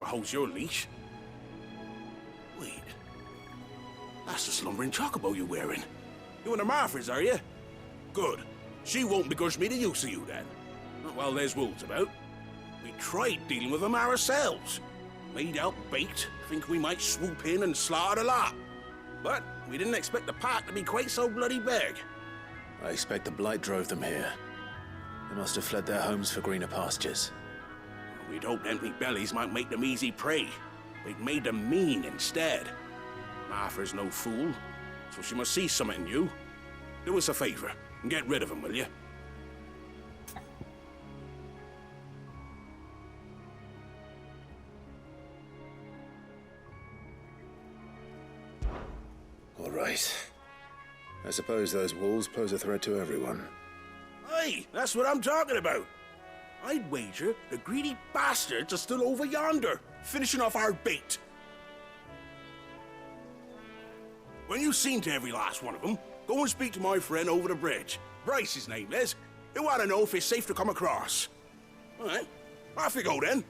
holds your leash. Wait. That's the slumbering chocobo you're wearing. You and the Marfords, are you? Good. She won't begrudge me the use of you, then. Not while there's wolves about. We tried dealing with them ourselves. Made out baked, think we might swoop in and slaughter the lot. But we didn't expect the pack to be quite so bloody big. I expect the blight drove them here. They must have fled their homes for greener pastures. We'd hoped empty bellies might make them easy prey. We'd made them mean instead. Martha's no fool, so she must see something in you. Do us a favor and get rid of them, will you? All right. I suppose those wolves pose a threat to everyone. Aye, that's what I'm talking about. I'd wager the greedy bastards are still over yonder, finishing off our bait. When you've seen to every last one of them, go and speak to my friend over the bridge. Bryce, his name is. He'll want to know if it's safe to come across. All right, off you go then.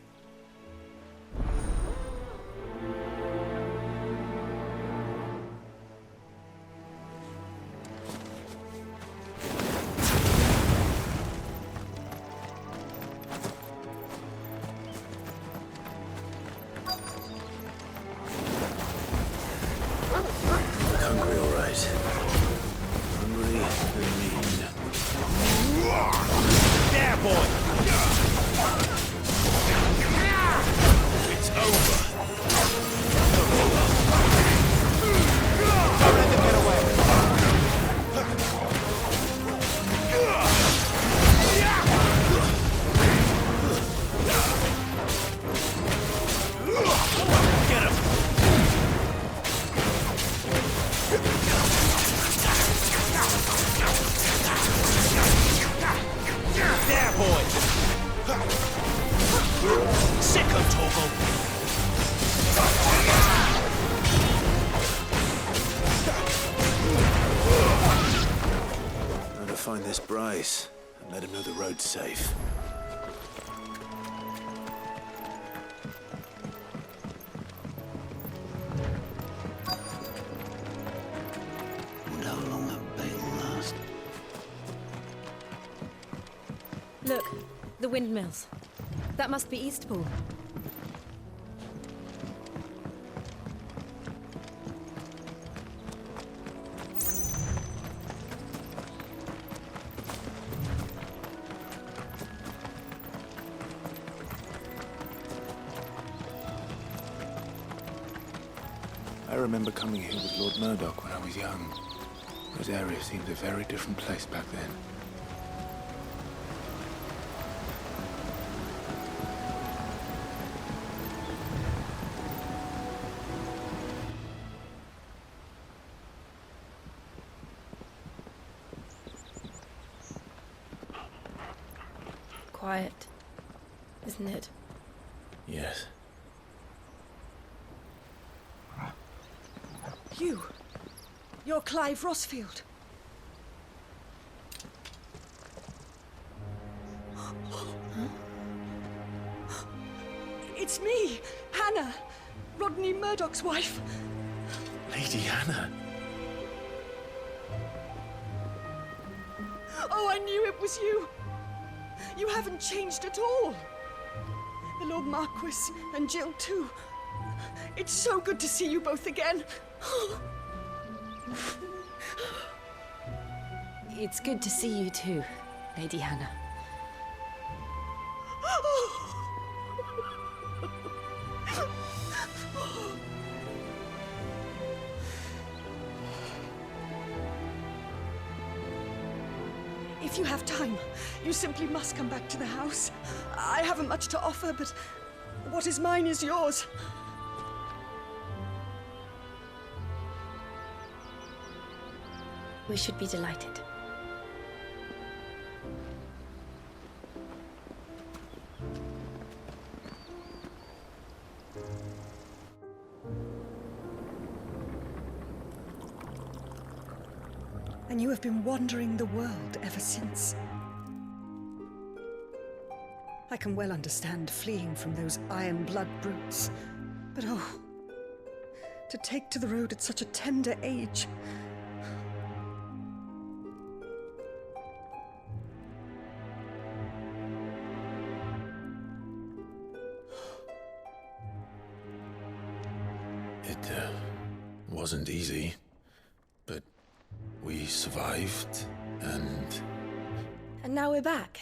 Find this Bryce and let him know the road's safe. Wonder how long that bait will last. Look, the windmills. That must be Eastpool. I remember coming here with Lord Murdoch when I was young. Rosaria seemed a very different place back then. Quiet, isn't it? Yes. You're Clive Rosfield. It's me, Hannah, Rodney Murdoch's wife. Lady Hannah. Oh, I knew it was you. You haven't changed at all. The Lord Marquis and Jill too. It's so good to see you both again. It's good to see you too, Lady Hannah. If you have time, you simply must come back to the house. I haven't much to offer, but what is mine is yours. We should be delighted. And you have been wandering the world ever since. I can well understand fleeing from those iron blood brutes. But oh, to take to the road at such a tender age. It wasn't easy, but we survived, and... And now we're back.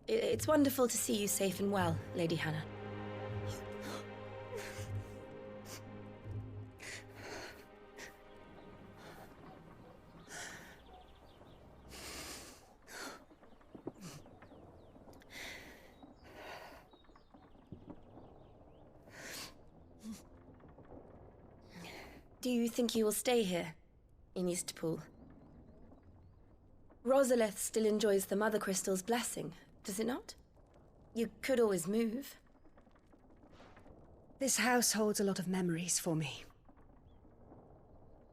It's wonderful to see you safe and well, Lady Hannah. Do you think you will stay here, in Eastpool? Rosalith still enjoys the Mother Crystal's blessing, does it not? You could always move. This house holds a lot of memories for me.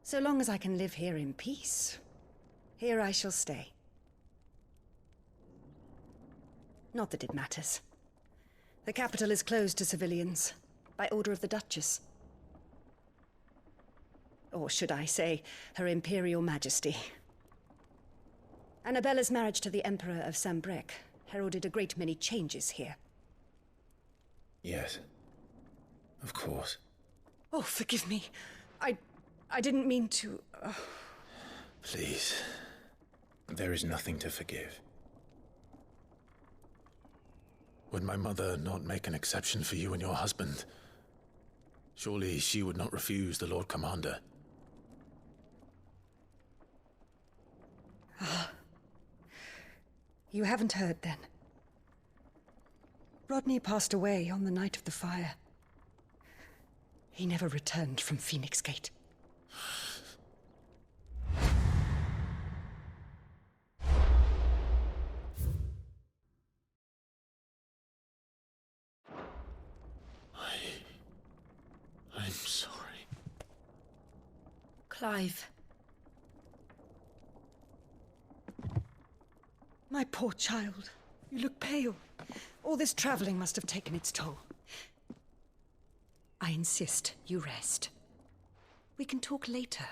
So long as I can live here in peace, here I shall stay. Not that it matters. The capital is closed to civilians, by order of the Duchess. Or should I say, Her Imperial Majesty. Annabella's marriage to the Emperor of Sambrec heralded a great many changes here. Yes. Of course. Oh, forgive me. I didn't mean to... Please. There is nothing to forgive. Would my mother not make an exception for you and your husband? Surely she would not refuse the Lord Commander. You haven't heard, then. Rodney passed away on the night of the fire. He never returned from Phoenix Gate. I'm sorry. Clive. My poor child. You look pale. All this traveling must have taken its toll. I insist you rest. We can talk later.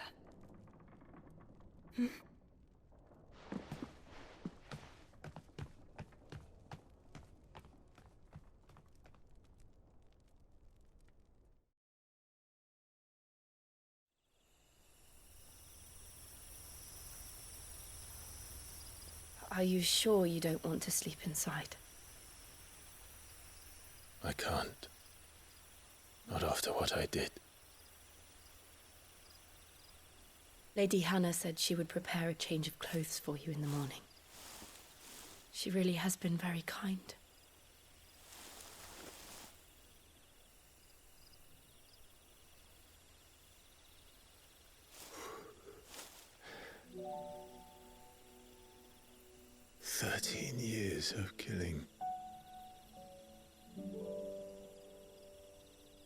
Are you sure you don't want to sleep inside? I can't. Not after what I did. Lady Hannah said she would prepare a change of clothes for you in the morning. She really has been very kind. Years of killing.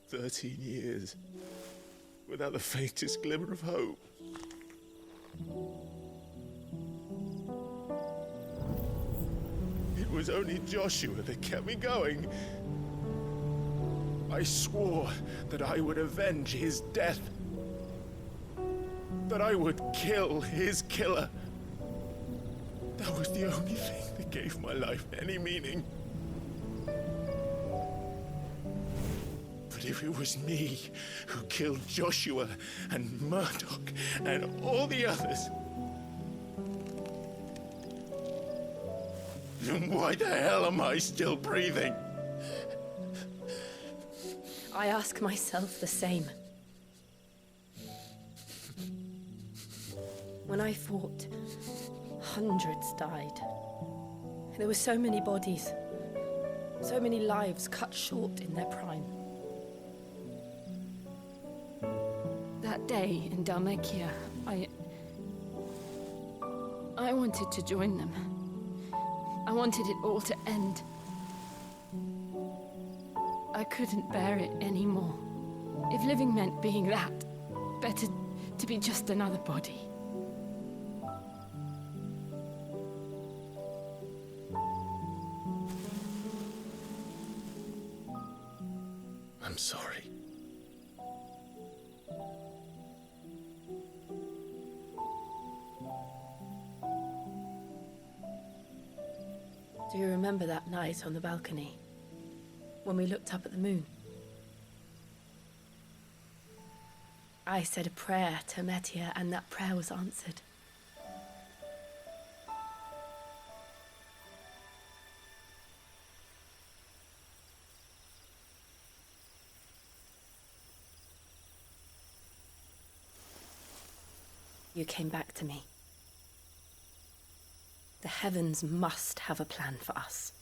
13 years without the faintest glimmer of hope. It was only Joshua that kept me going. I swore that I would avenge his death. That I would kill his killer. That was the only thing that gave my life any meaning. But if it was me who killed Joshua and Murdoch and all the others, then why the hell am I still breathing? I ask myself the same. When I fought, hundreds died. There were so many bodies, so many lives cut short in their prime. That day in Dalmekia, I wanted to join them. I wanted it all to end. I couldn't bear it anymore. If living meant being that, better to be just another body. I'm sorry. Do you remember that night on the balcony? When we looked up at the moon? I said a prayer to Metia, and that prayer was answered. You came back to me. The heavens must have a plan for us.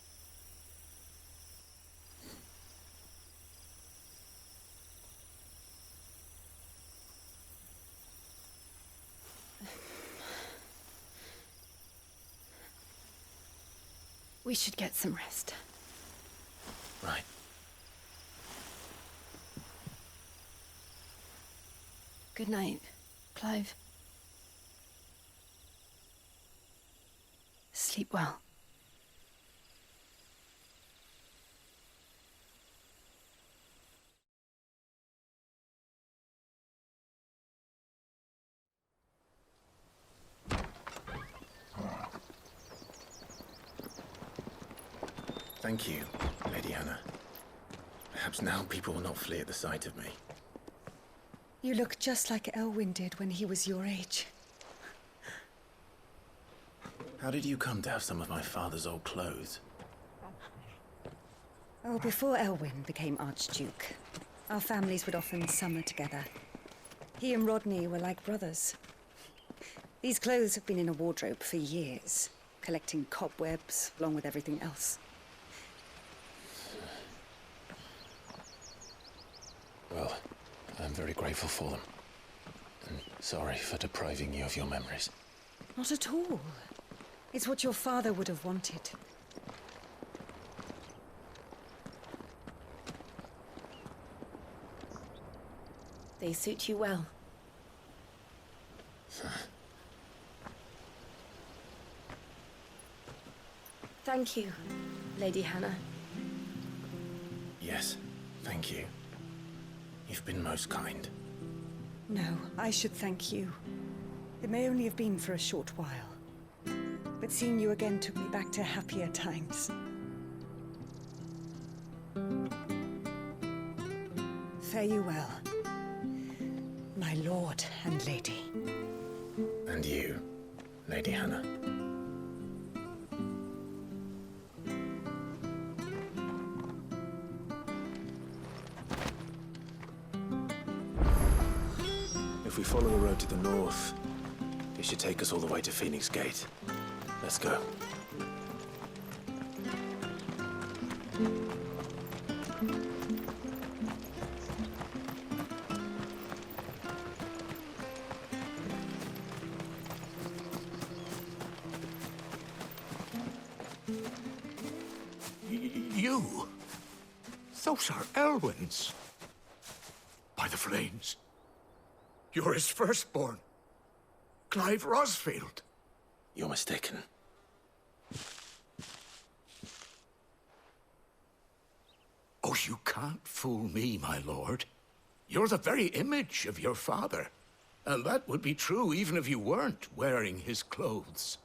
We should get some rest. Right. Good night, Clive. Sleep well. Thank you, Lady Hannah. Perhaps now people will not flee at the sight of me. You look just like Elwyn did when he was your age. How did you come to have some of my father's old clothes? Oh, before Elwyn became Archduke, our families would often summer together. He and Rodney were like brothers. These clothes have been in a wardrobe for years, collecting cobwebs along with everything else. Well, I'm very grateful for them. And sorry for depriving you of your memories. Not at all. It's what your father would have wanted. They suit you well. Thank you, Lady Hannah. Yes, thank you. You've been most kind. No, I should thank you. It may only have been for a short while, but seeing you again took me back to happier times. Fare you well, my lord and lady. And you, Lady Hannah. If we follow the road to the north, it should take us all the way to Phoenix Gate. Let's go. You? Those are Elwyn's. By the flames. You're his firstborn. Clive Rosfield. You're mistaken. Oh, you can't fool me, my lord. You're the very image of your father. And that would be true even if you weren't wearing his clothes.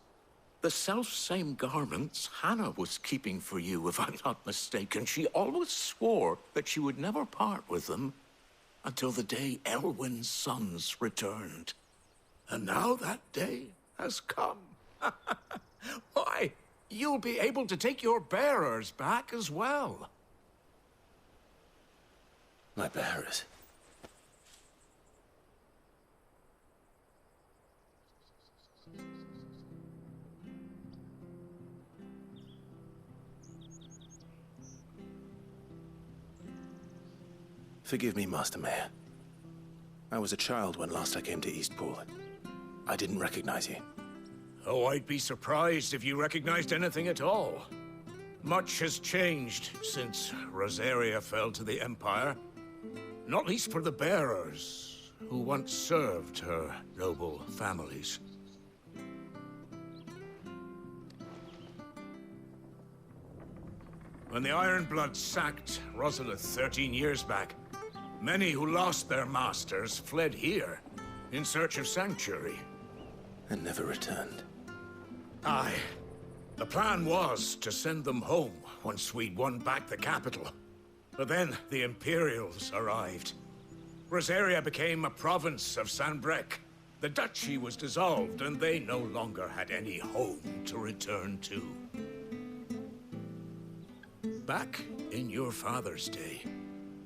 The self-same garments Hannah was keeping for you, if I'm not mistaken. She always swore that she would never part with them until the day Elwyn's sons returned. And now that day has come. Why, you'll be able to take your bearers back as well. My bearers. Forgive me, Master Mayor. I was a child when last I came to Eastpool. I didn't recognize you. Oh, I'd be surprised if you recognized anything at all. Much has changed since Rosaria fell to the Empire. Not least for the bearers, who once served her noble families. When the Ironbloods sacked Rosaria 13 years back, many who lost their masters fled here in search of sanctuary. And never returned. Aye. The plan was to send them home once we'd won back the capital. But then the Imperials arrived. Rosaria became a province of Sanbreque. The duchy was dissolved, and they no longer had any home to return to. Back in your father's day,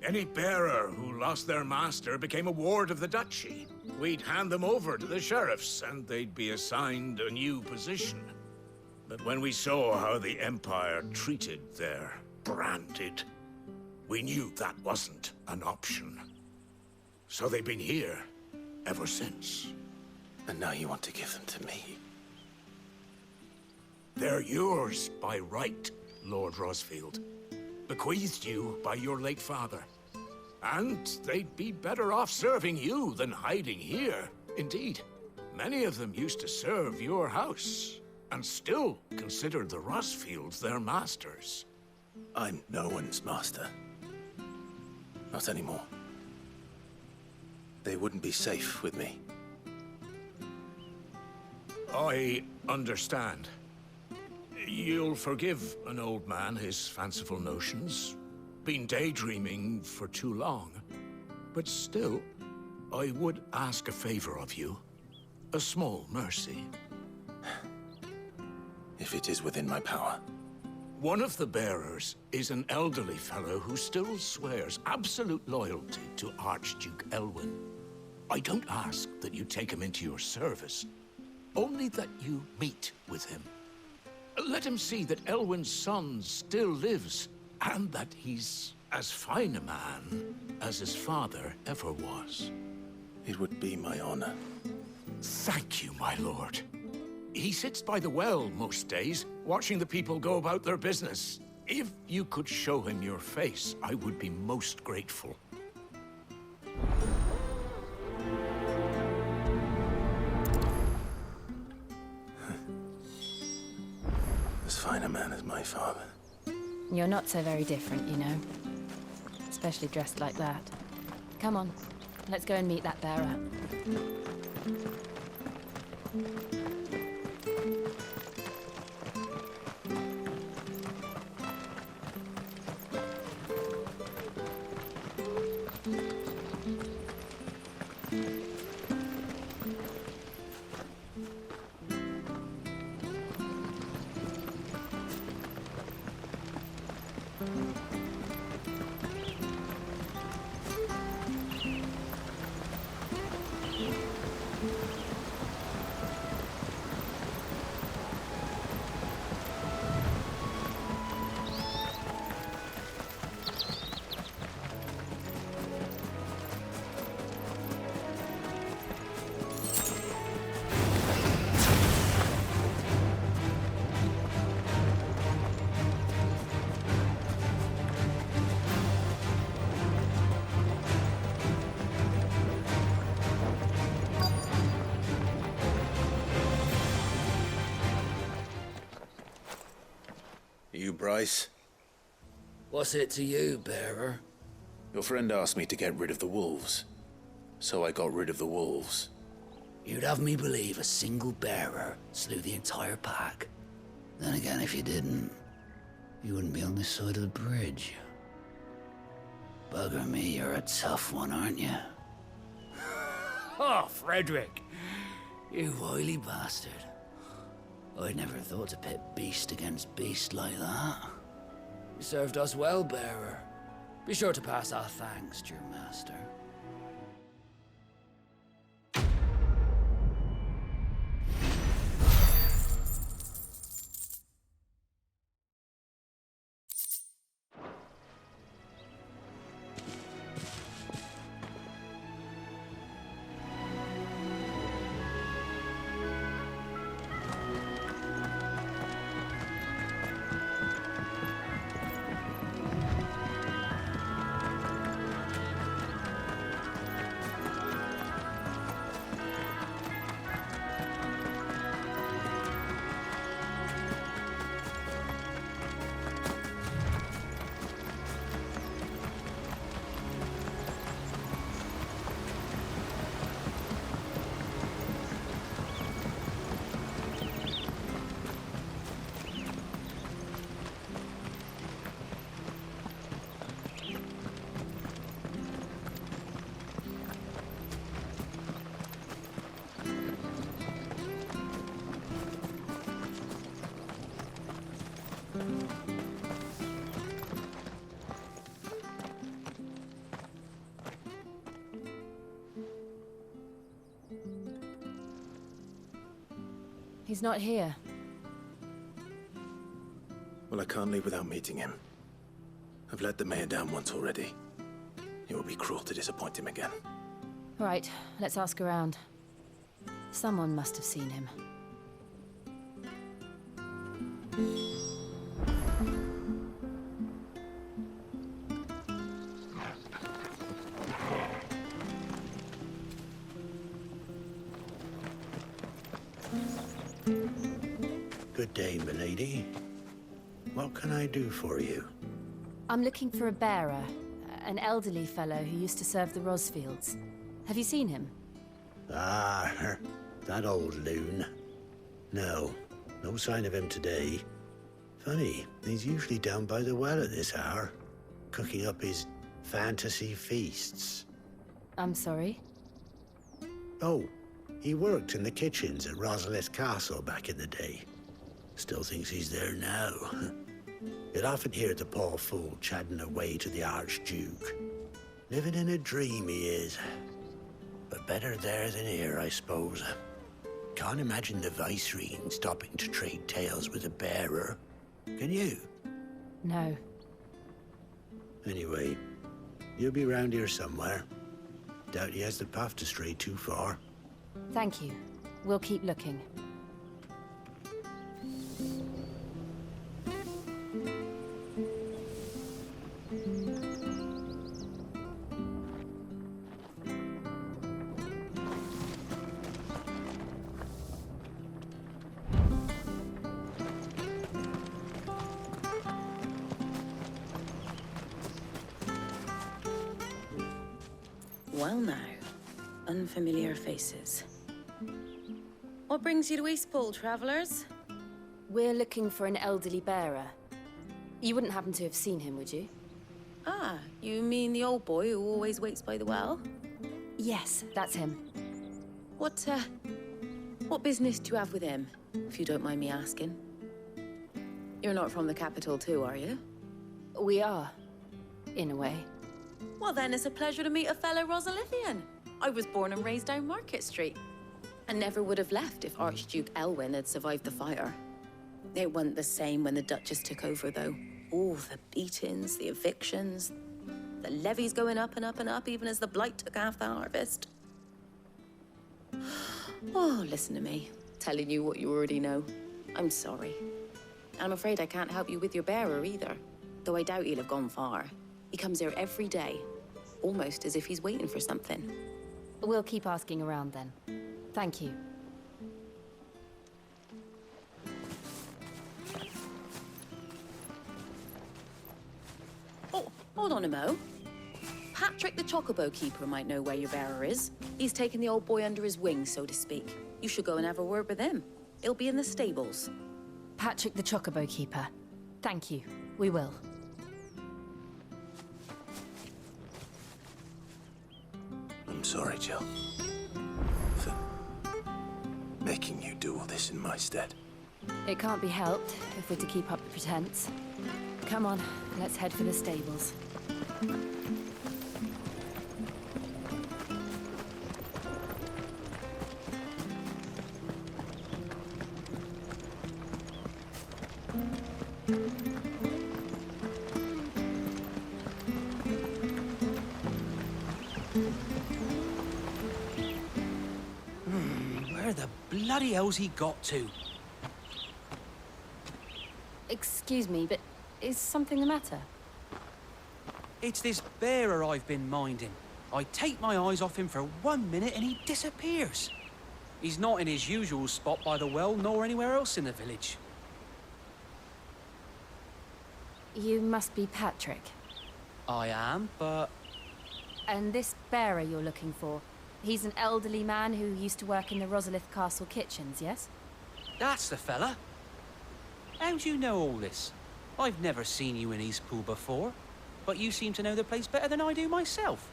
any bearer who lost their master became a ward of the duchy. We'd hand them over to the sheriffs, and they'd be assigned a new position. But when we saw how the Empire treated their branded, we knew that wasn't an option. So they've been here ever since. And now you want to give them to me? They're yours by right, Lord Rosfield. Bequeathed you by your late father. And they'd be better off serving you than hiding here. Indeed, many of them used to serve your house, and still considered the Rosfields their masters. I'm no one's master. Not anymore. They wouldn't be safe with me. I understand. You'll forgive an old man his fanciful notions. Been daydreaming for too long. But still, I would ask a favor of you. A small mercy. If it is within my power. One of the bearers is an elderly fellow who still swears absolute loyalty to Archduke Elwyn. I don't ask that you take him into your service, only that you meet with him. Let him see that Elwyn's son still lives, and that he's as fine a man as his father ever was. It would be my honor. Thank you, my lord. He sits by the well most days, watching the people go about their business. If you could show him your face, I would be most grateful. As fine a man as my father. You're not so very different, you know. Especially dressed like that. Come on, let's go and meet that bearer. You, Bryce? What's it to you, bearer? Your friend asked me to get rid of the wolves. So I got rid of the wolves. You'd have me believe a single bearer slew the entire pack. Then again, if you didn't, you wouldn't be on this side of the bridge. Bugger me, you're a tough one, aren't you? Oh, Frederick! You wily bastard. I'd never thought to pit beast against beast like that. You served us well, bearer. Be sure to pass our thanks to your master. He's not here. Well, I can't leave without meeting him. I've let the mayor down once already. It would be cruel to disappoint him again. Right, let's ask around. Someone must have seen him. Good day, milady. What can I do for you? I'm looking for a bearer, an elderly fellow who used to serve the Rosfields. Have you seen him? Ah, that old loon. No, no sign of him today. Funny, he's usually down by the well at this hour, cooking up his fantasy feasts. I'm sorry? Oh, he worked in the kitchens at Rosalith Castle back in the day. Still thinks he's there now. You'd often hear the poor fool chatting away to the Archduke. Living in a dream he is. But better there than here, I suppose. Can't imagine the Vicereine stopping to trade tales with a bearer. Can you? No. Anyway, you'll be round here somewhere. Doubt he has the path to stray too far. Thank you. We'll keep looking. Well now, unfamiliar faces. What brings you to Eastpool, travellers? We're looking for an elderly bearer. You wouldn't happen to have seen him, would you? Ah, you mean the old boy who always waits by the well? Yes, that's him. What business do you have with him, if you don't mind me asking? You're not from the capital too, are you? We are, in a way. Well then, it's a pleasure to meet a fellow Rosalithian. I was born and raised down Market Street, and never would have left if Archduke Elwyn had survived the fire. It wasn't the same when the Duchess took over, though. All the beatings, the evictions, the levies going up and up and up, even as the blight took half the harvest. Oh, listen to me, telling you what you already know. I'm sorry. I'm afraid I can't help you with your bearer either, though I doubt he'll have gone far. He comes here every day, almost as if he's waiting for something. We'll keep asking around then. Thank you. Oh, hold on a mo. Patrick the Chocobo Keeper might know where your bearer is. He's taken the old boy under his wing, so to speak. You should go and have a word with him. He'll be in the stables. Patrick the Chocobo Keeper. Thank you. We will. I'm sorry, Jill. For making you do all this in my stead. It can't be helped if we're to keep up the pretense. Come on, let's head for the stables. Where the bloody hell's he got to? Excuse me, but is something the matter? It's this bearer I've been minding. I take my eyes off him for 1 minute and he disappears. He's not in his usual spot by the well, nor anywhere else in the village. You must be Patrick. I am, but... And this bearer you're looking for, he's an elderly man who used to work in the Rosalith Castle kitchens, yes? That's the fella. How do you know all this? I've never seen you in Eastpool before, but you seem to know the place better than I do myself.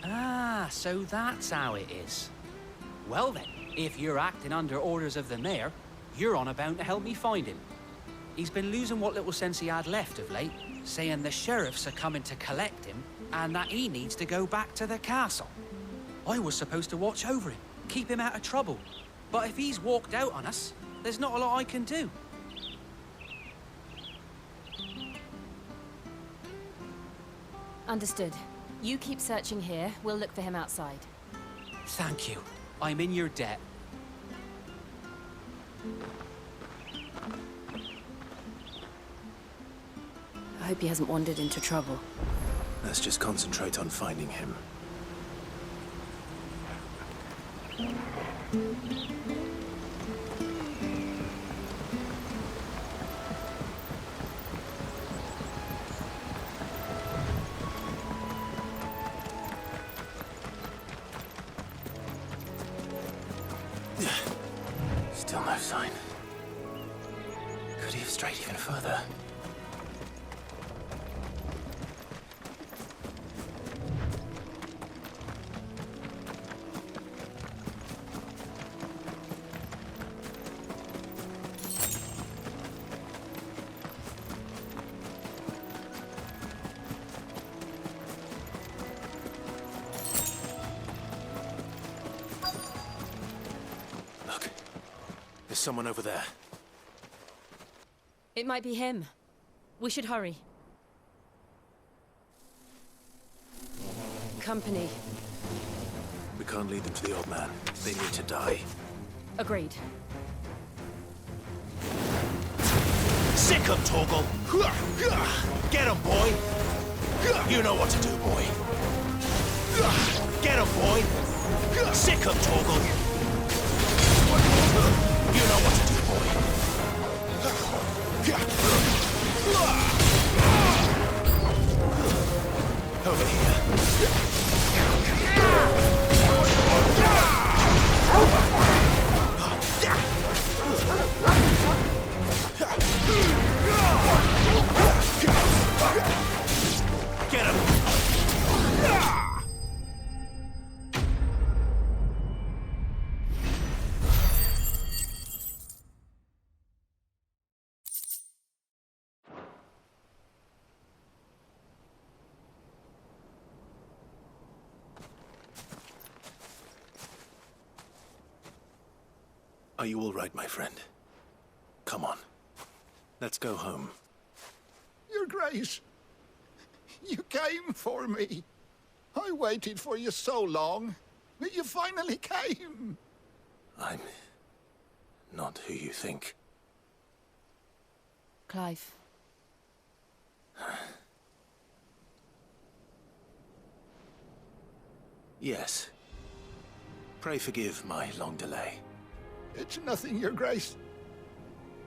Ah, so that's how it is. Well then, If you're acting under orders of the mayor, you're on about to help me find him. He's been losing what little sense he had left of late, saying the sheriffs are coming to collect him and that he needs to go back to the castle. I was supposed to watch over him, keep him out of trouble. But if he's walked out on us, there's not a lot I can do. Understood. You keep searching here, we'll look for him outside. Thank you. I'm in your debt. I hope he hasn't wandered into trouble. Let's just concentrate on finding him. Still no sign. Could he have strayed even further? Look, there's someone over there. It might be him. We should hurry. Company. We can't lead them to the old man. They need to die. Agreed. Sick him, Torgal! Get him, boy! You know what to do, boy! Get him, boy! Sick him, Torgal! You know what to do, boy! Over here. Get him! Are you all right, my friend? Come on. Let's go home. Your Grace, you came for me. I waited for you so long, but you finally came. I'm not who you think. Clive. Yes. Pray forgive my long delay. It's nothing, Your Grace.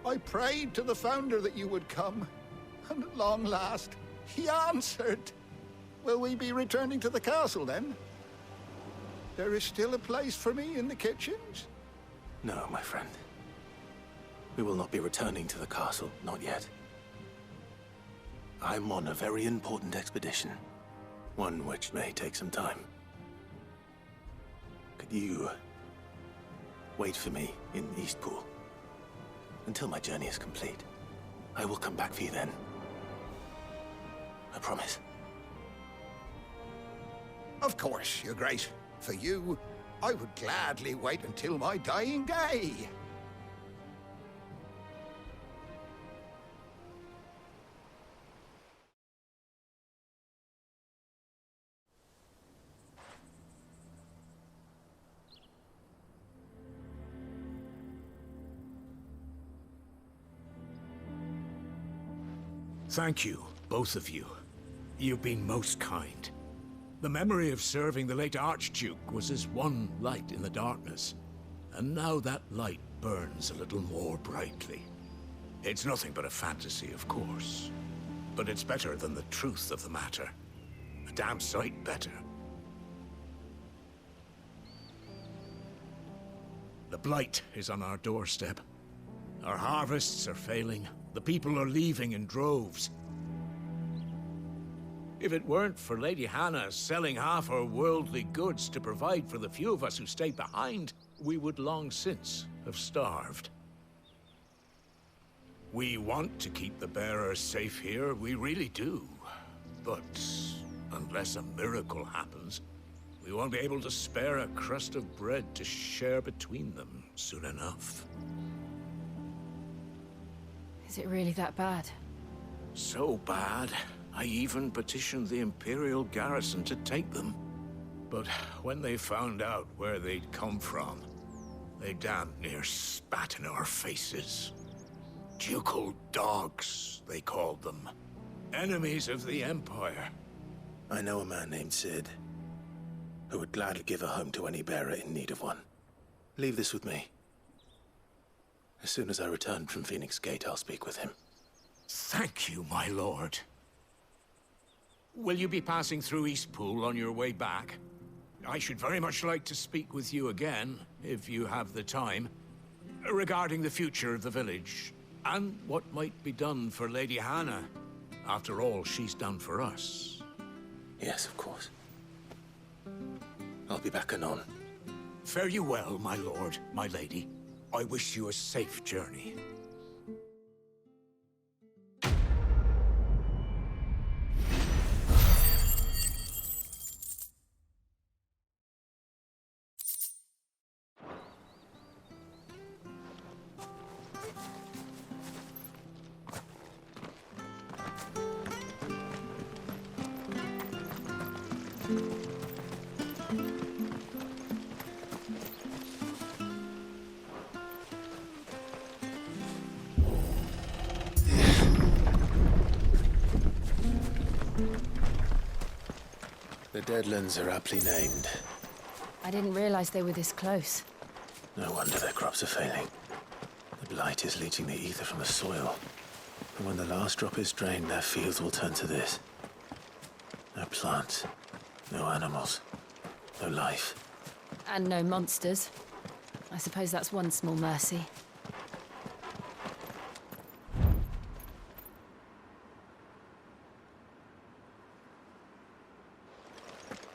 I prayed to the Founder that you would come, and at long last, he answered. Will we be returning to the castle, then? There is still a place for me in the kitchens? No, my friend. We will not be returning to the castle, not yet. I'm on a very important expedition. One which may take some time. Could you wait for me in Eastpool until my journey is complete? I will come back for you then. I promise. Of course, Your Grace. For you, I would gladly wait until my dying day. Thank you, both of you. You've been most kind. The memory of serving the late Archduke was as one light in the darkness, and now that light burns a little more brightly. It's nothing but a fantasy, of course, but it's better than the truth of the matter. A damn sight better. The blight is on our doorstep. Our harvests are failing. The people are leaving in droves. If it weren't for Lady Hannah selling half her worldly goods to provide for the few of us who stayed behind, we would long since have starved. We want to keep the bearers safe here, we really do. But unless a miracle happens, we won't be able to spare a crust of bread to share between them soon enough. Is it really that bad? So bad, I even petitioned the Imperial garrison to take them. But when they found out where they'd come from, they damn near spat in our faces. Ducal dogs, they called them. Enemies of the Empire. I know a man named Sid, who would gladly give a home to any bearer in need of one. Leave this with me. As soon as I return from Phoenix Gate, I'll speak with him. Thank you, my lord. Will you be passing through Eastpool on your way back? I should very much like to speak with you again, if you have the time, regarding the future of the village, and what might be done for Lady Hannah, after all she's done for us. Yes, of course. I'll be back anon. Fare you well, my lord, my lady. I wish you a safe journey. The Deadlands are aptly named. I didn't realize they were this close. No wonder their crops are failing. The blight is leaching the ether from the soil. And when the last drop is drained, their fields will turn to this. No plants, no animals, no life. And no monsters. I suppose that's one small mercy.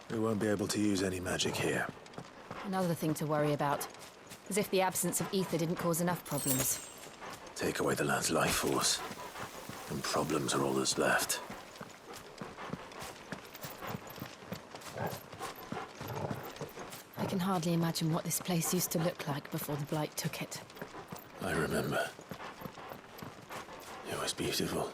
We won't be able to use any magic here. Another thing to worry about. As if the absence of ether didn't cause enough problems. Take away the land's life force, and problems are all that's left. I can hardly imagine what this place used to look like before the Blight took it. I remember. It was beautiful.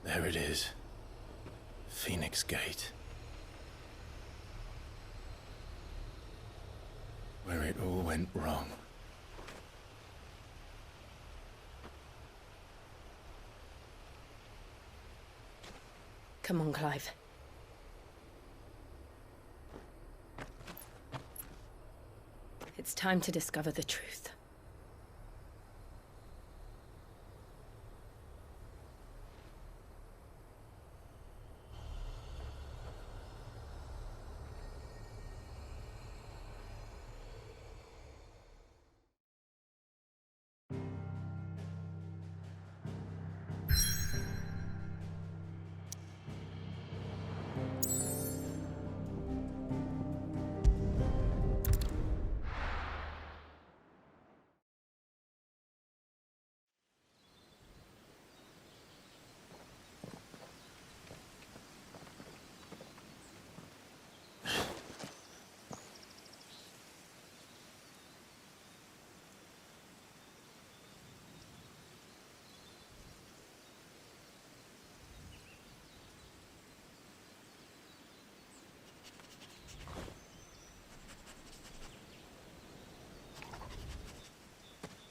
There it is. Phoenix Gate. Where it all went wrong. Come on, Clive. It's time to discover the truth.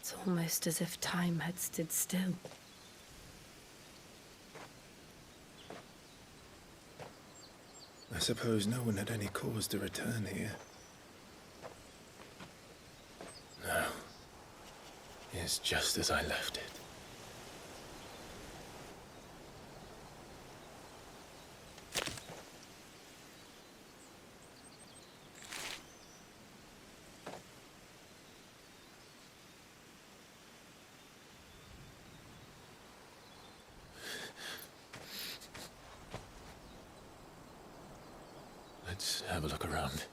It's almost as if time had stood still. I suppose no one had any cause to return here. No. It's just as I left it. have a look around.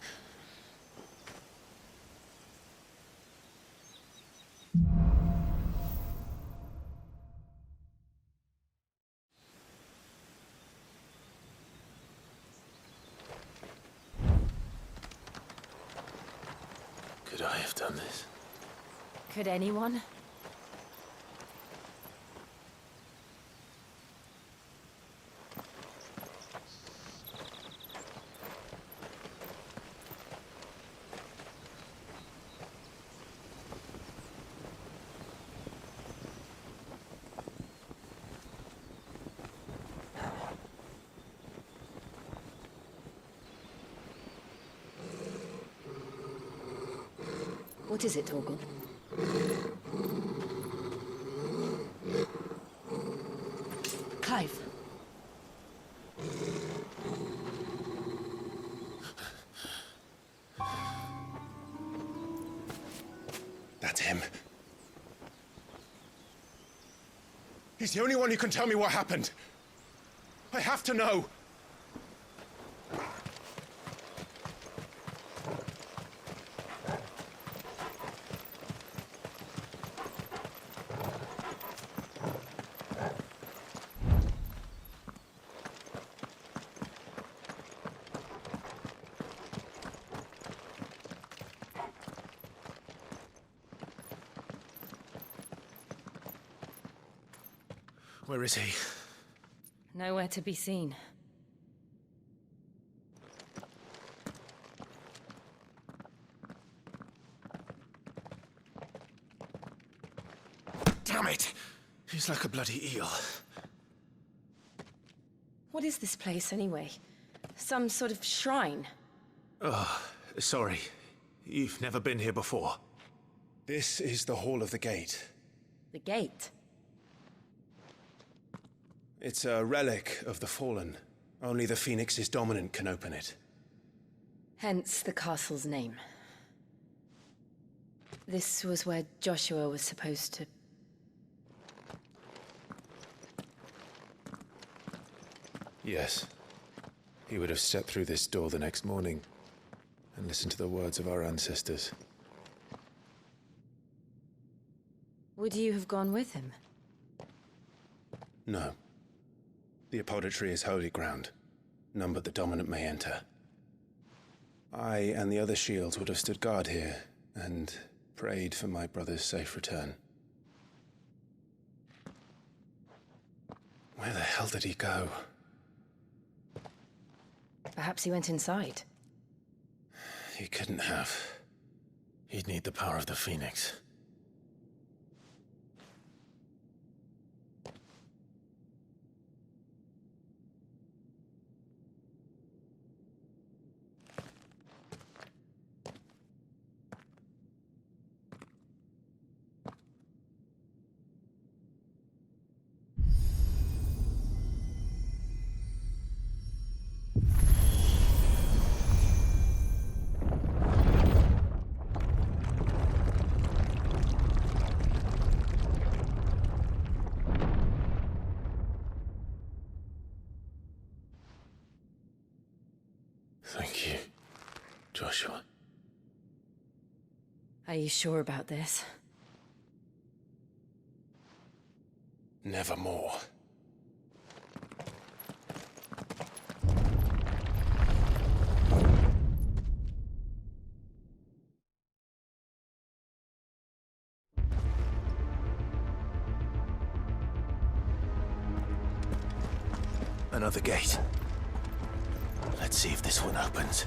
Could I have done this? Could anyone? What is it, Torgal? Clive. That's him. He's the only one who can tell me what happened. I have to know. Where is he? Nowhere to be seen. Damn it! He's like a bloody eel. What is this place, anyway? Some sort of shrine? Oh, sorry. You've never been here before. This is the Hall of the Gate. The gate? It's a relic of the Fallen. Only the Phoenix's dominant can open it. Hence the castle's name. This was where Joshua was supposed to... Yes. He would have stepped through this door the next morning and listened to the words of our ancestors. Would you have gone with him? No. The apodatory is holy ground. None but the dominant may enter. I and the other shields would have stood guard here and prayed for my brother's safe return. Where the hell did he go? Perhaps he went inside. He couldn't have. He'd need the power of the Phoenix. Thank you, Joshua. Are you sure about this? Nevermore. Another gate. Let's see if this one opens.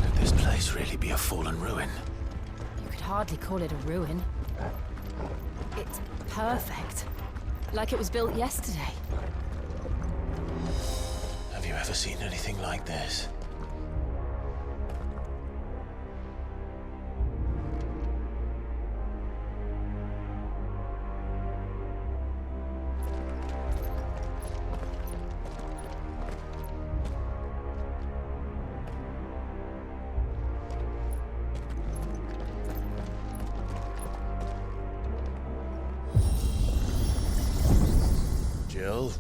Could this place really be a fallen ruin? You could hardly call it a ruin. It's perfect. Like it was built yesterday. Have you ever seen anything like this? Gil.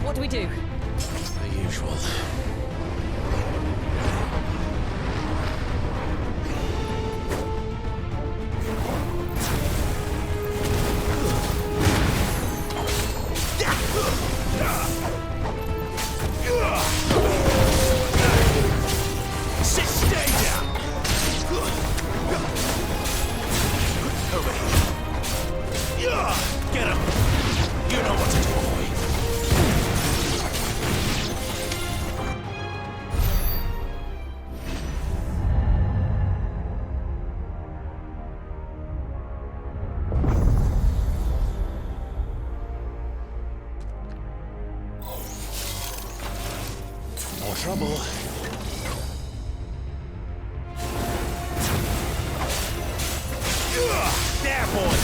What do we do? The usual. Trouble. There, boy!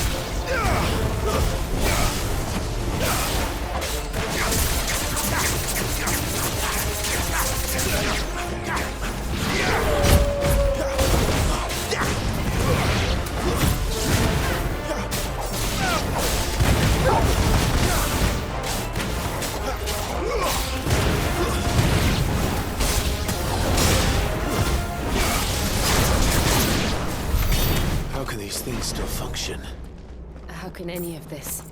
How can these things still function? How can any of this?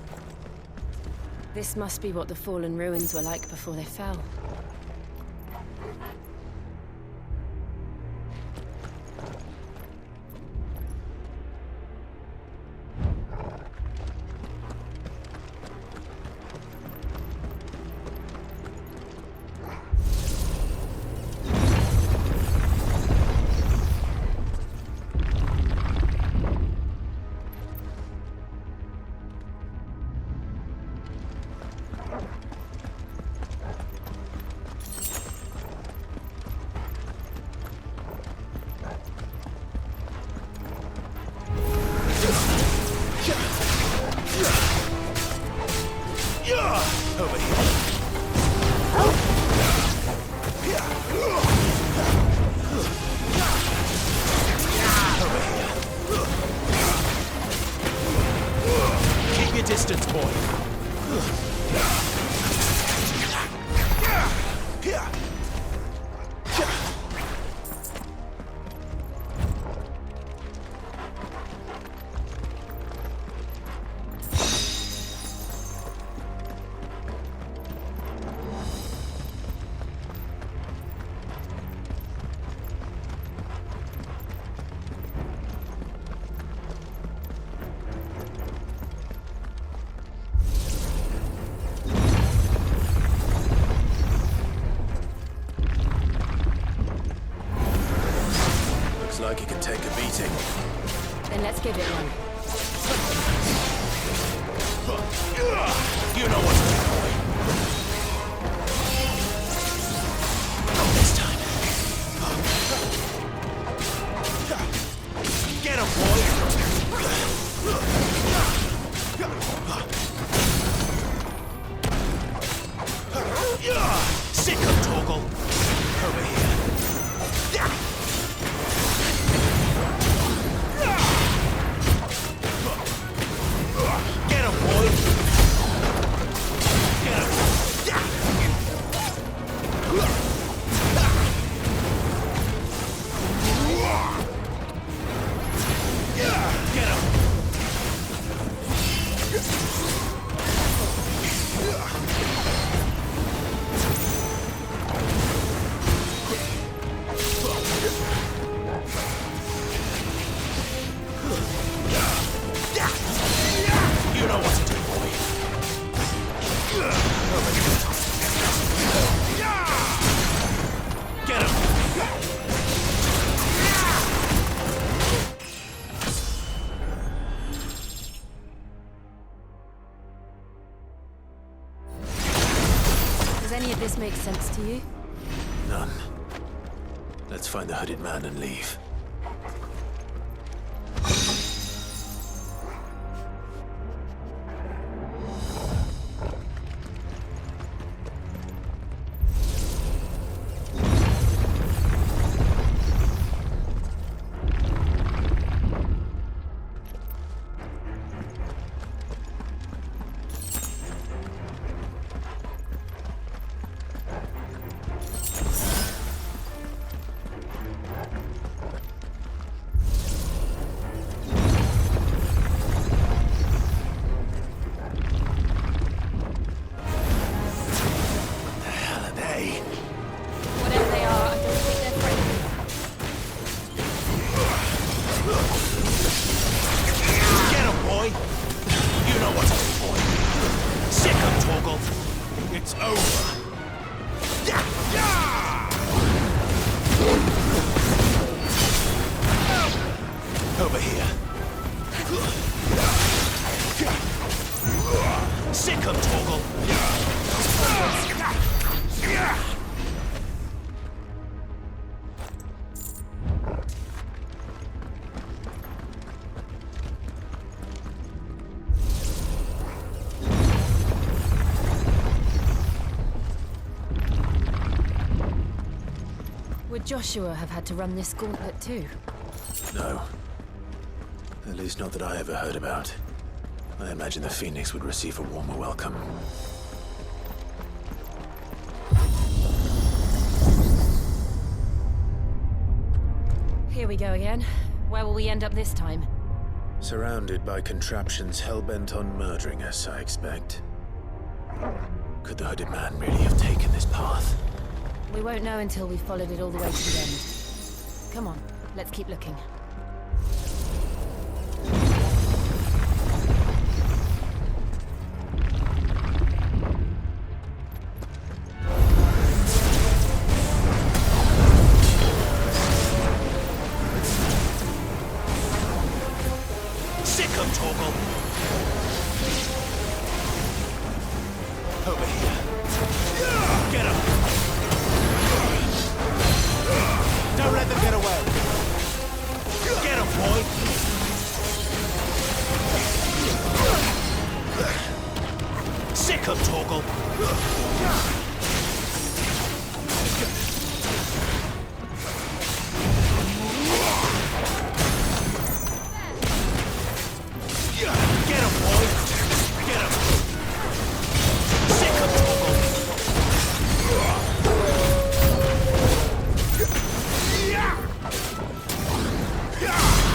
This must be what the fallen ruins were like before they fell. Keep your distance, boy. Like it can take a beating. Then let's give it one. You know what to do, boy. Not this time. Get him, boy. Sick of Toggle. Over here. Get him, boy! Get him! Get him! You know what to do, boy. Get him! Does any of this make sense to you? None. Let's find the hooded man and leave. Over here. Sick 'em, Torgal. Would Joshua have had to run this gauntlet too? No. At least not that I ever heard about. I imagine the Phoenix would receive a warmer welcome. Here we go again. Where will we end up this time? Surrounded by contraptions hell-bent on murdering us, I expect. Could the hooded man really have taken this path? We won't know until we've followed it all the way to the end. Come on, let's keep looking. Sick 'em, Torgal! Over here. Get 'em! Don't let them get away! Get 'em, boy! Sick 'em, Torgal! Get 'em, boy! Get 'em! Sick 'em, Torgal!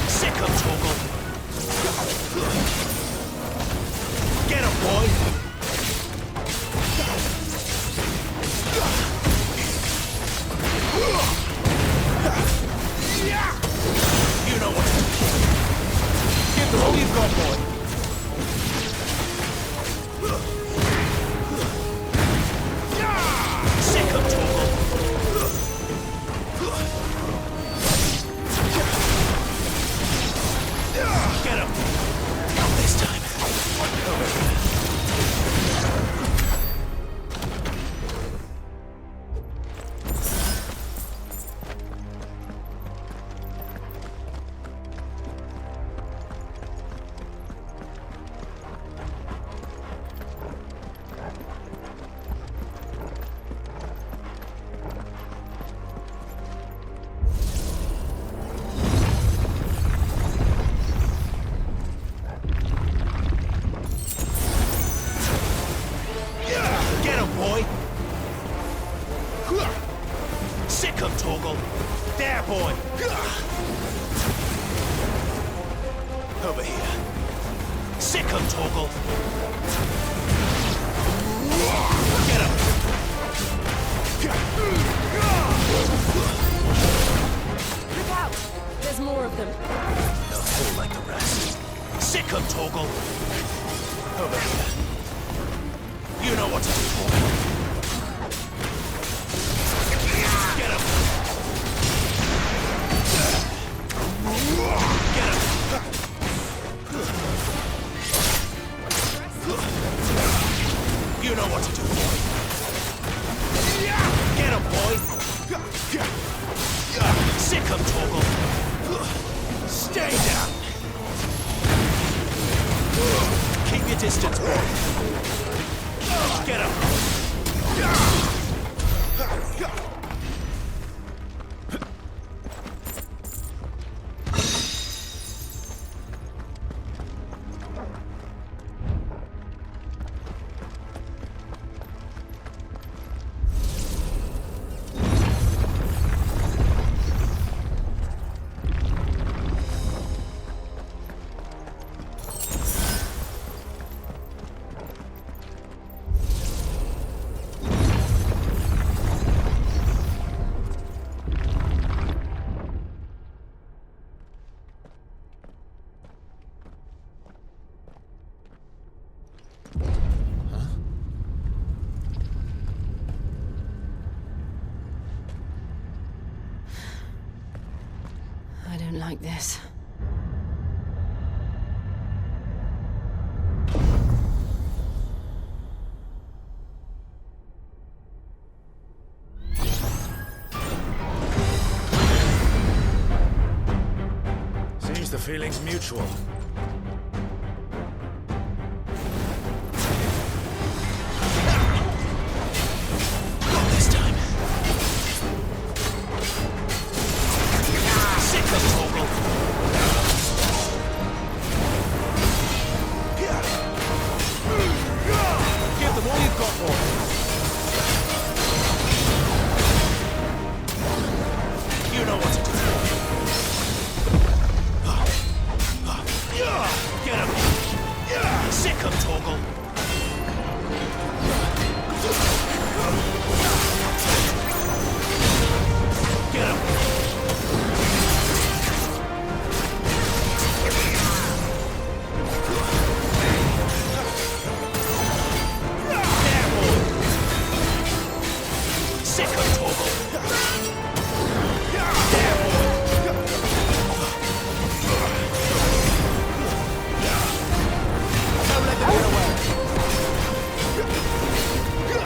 Sick 'em, Torgal! Get 'em, boy! You know what to do. Give them all you've got, boy! Sick 'em, Torgal! Get him! Not this time. Over here. Get him, boy! Sick 'em, Torgal! There, boy! Over here. Sick 'em, Torgal! Get him! Look out! There's more of them. They'll fall like the rest. Sick 'em, Torgal! Over here. You know what to do, boy. Get him! Get him! You know what to do, boy. Get him, boy! Sick 'em, Torgal! Stay down! Keep your distance, boy. Get him! like this. Seems the feeling's mutual. Not this time. Sick of Torgal. Give them all you've got for them. You know what to do. Get him! Sick of Torgal! Get him! There, boy! Sick of Torgal! There, boy! Don't let them get away!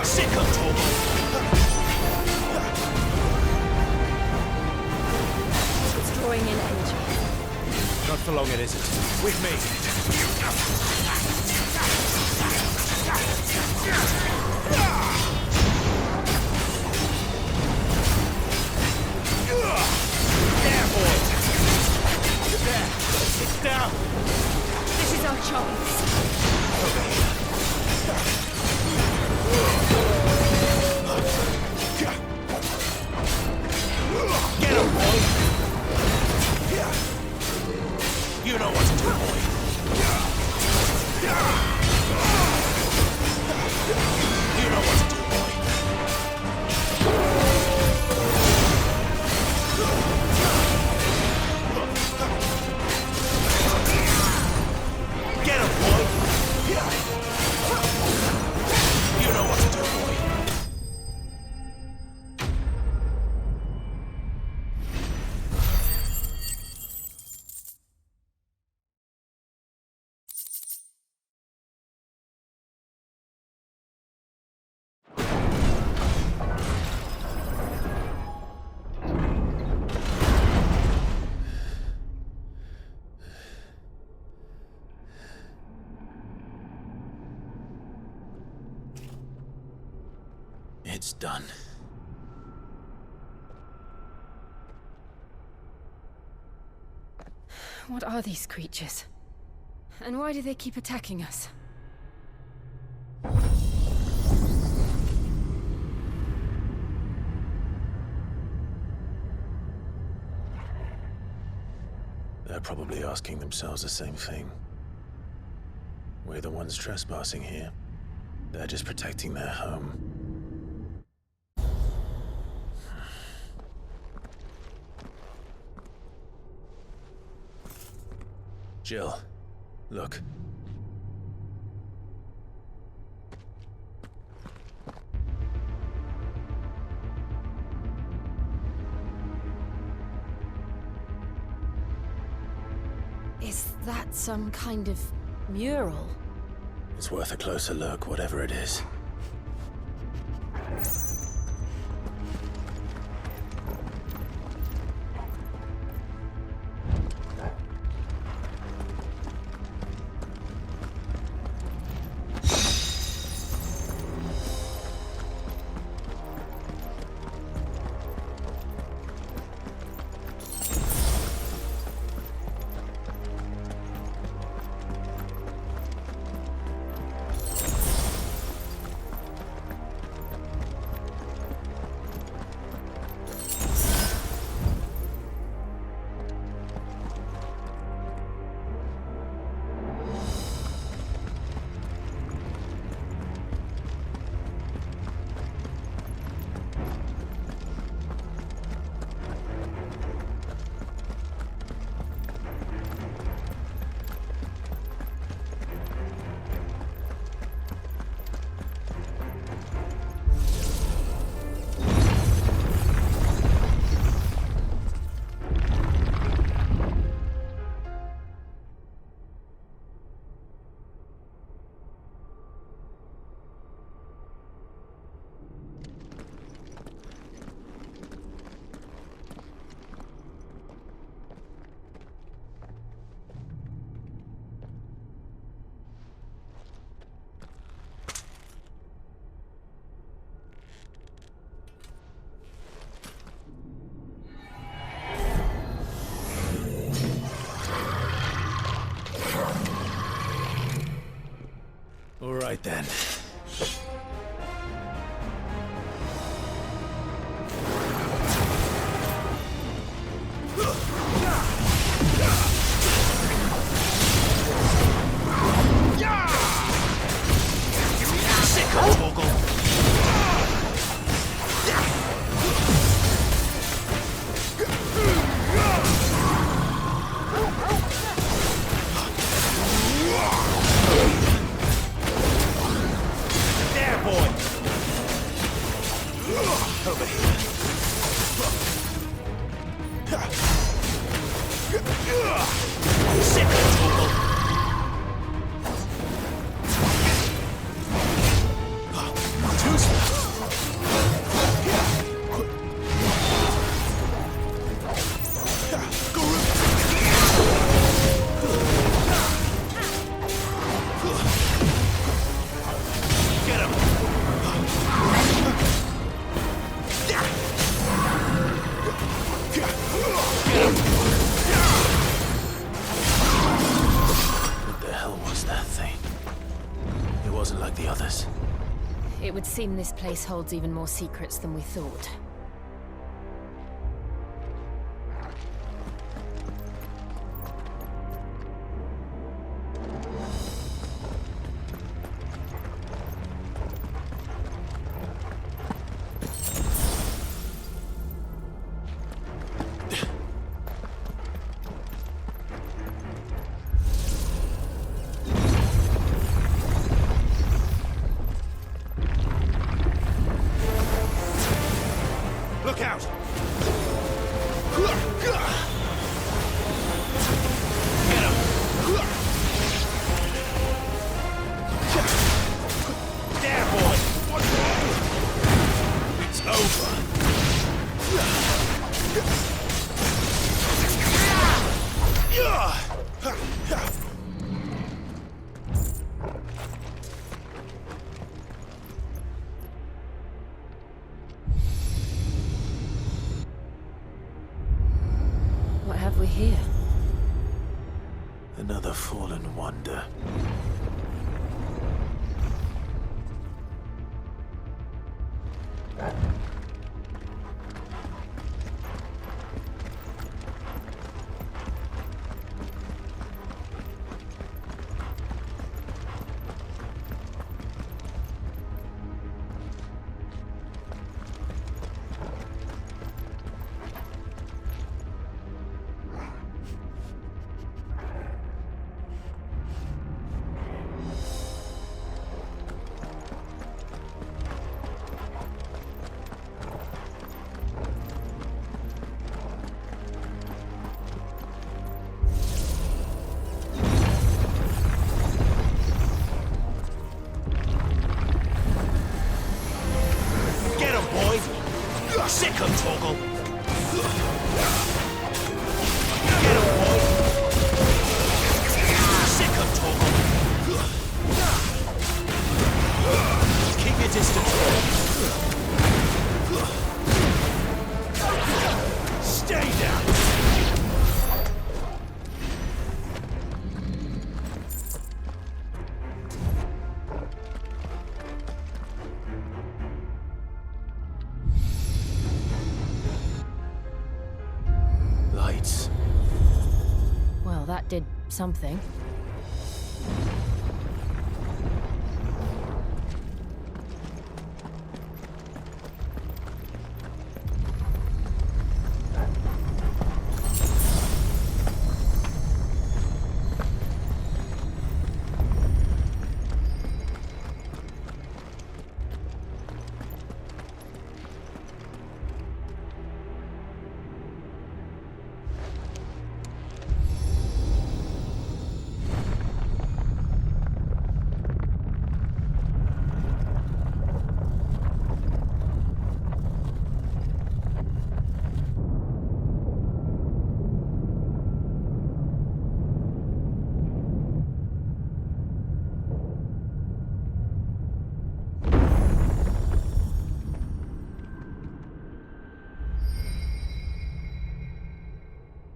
Sick of Torgal! It's drawing in energy. Not for long it isn't. With me. There, boy! There! It's down! This is our chance. Get him, boy! You know what to do, boy! You know what to do, boy! Get him, boy! You know what to do, boy! It's done. What are these creatures? And why do they keep attacking us? They're probably asking themselves the same thing. We're the ones trespassing here. They're just protecting their home. Jill, look. Is that some kind of mural? It's worth a closer look, whatever it is. end. It would seem this place holds even more secrets than we thought. Look out! There, boy! It's over! What have we here? Another fallen wonder. Sick of Torgal! Sick of Torgal! Keep your distance. Stay down! Lights. Well, that did something.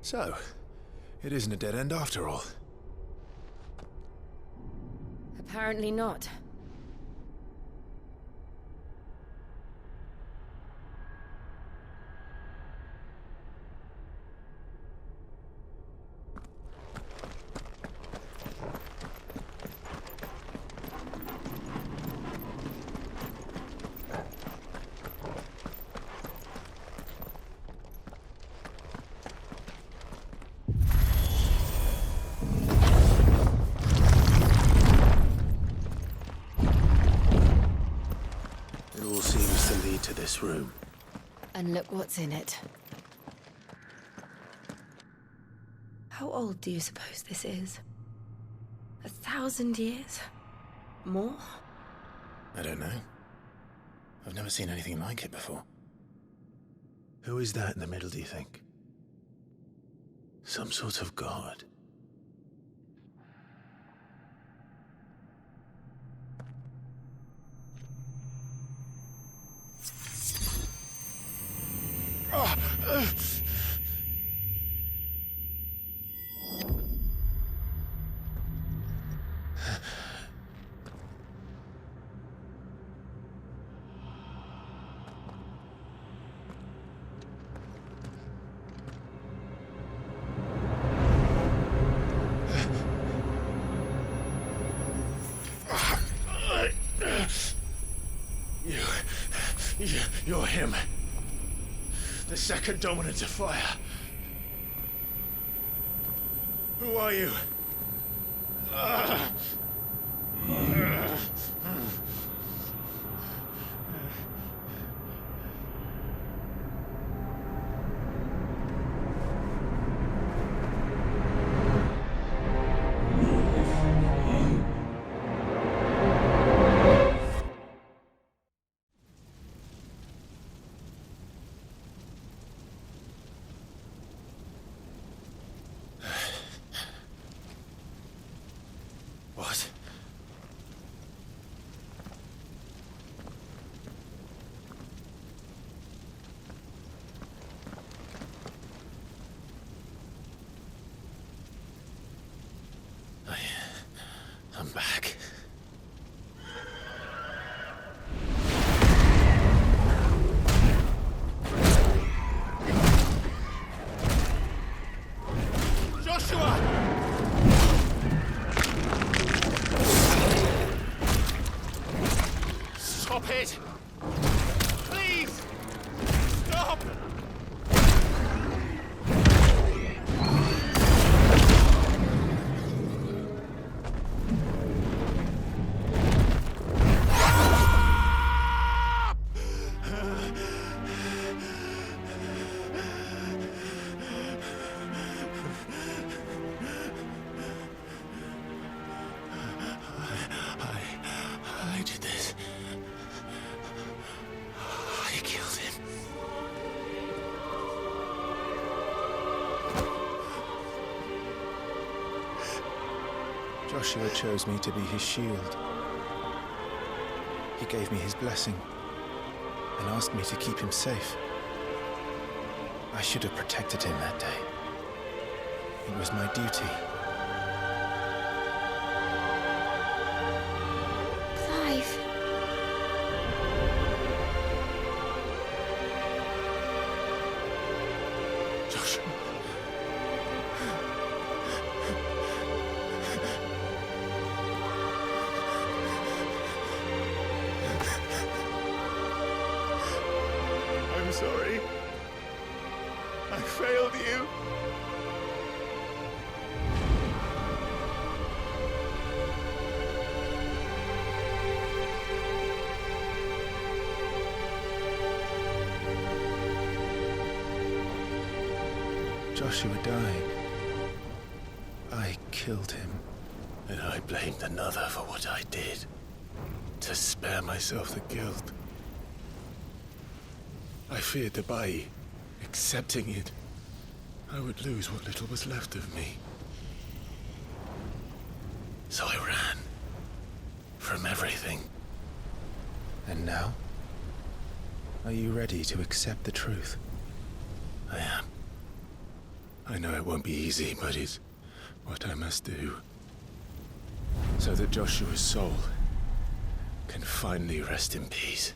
So, it isn't a dead end after all. Apparently not. this room. And look what's in it. How old do you suppose this is? 1,000 years? More? I don't know. I've never seen anything like it before. Who is that in the middle, do you think? Some sort of god? You're him. The second dominant of fire. Who are you? What? I'm back. Joshua! Stop it! Please! Stop! I did this. I killed him. Joshua chose me to be his shield. He gave me his blessing and asked me to keep him safe. I should have protected him that day. It was my duty. Clive. Joshua. I'm sorry. I failed you. Joshua died. I killed him. And I blamed another for what I did. To spare myself the guilt. I feared that by accepting it, I would lose what little was left of me. So I ran. From everything. And now? Are you ready to accept the truth? I am. I know it won't be easy, but it's what I must do. So that Joshua's soul can finally rest in peace.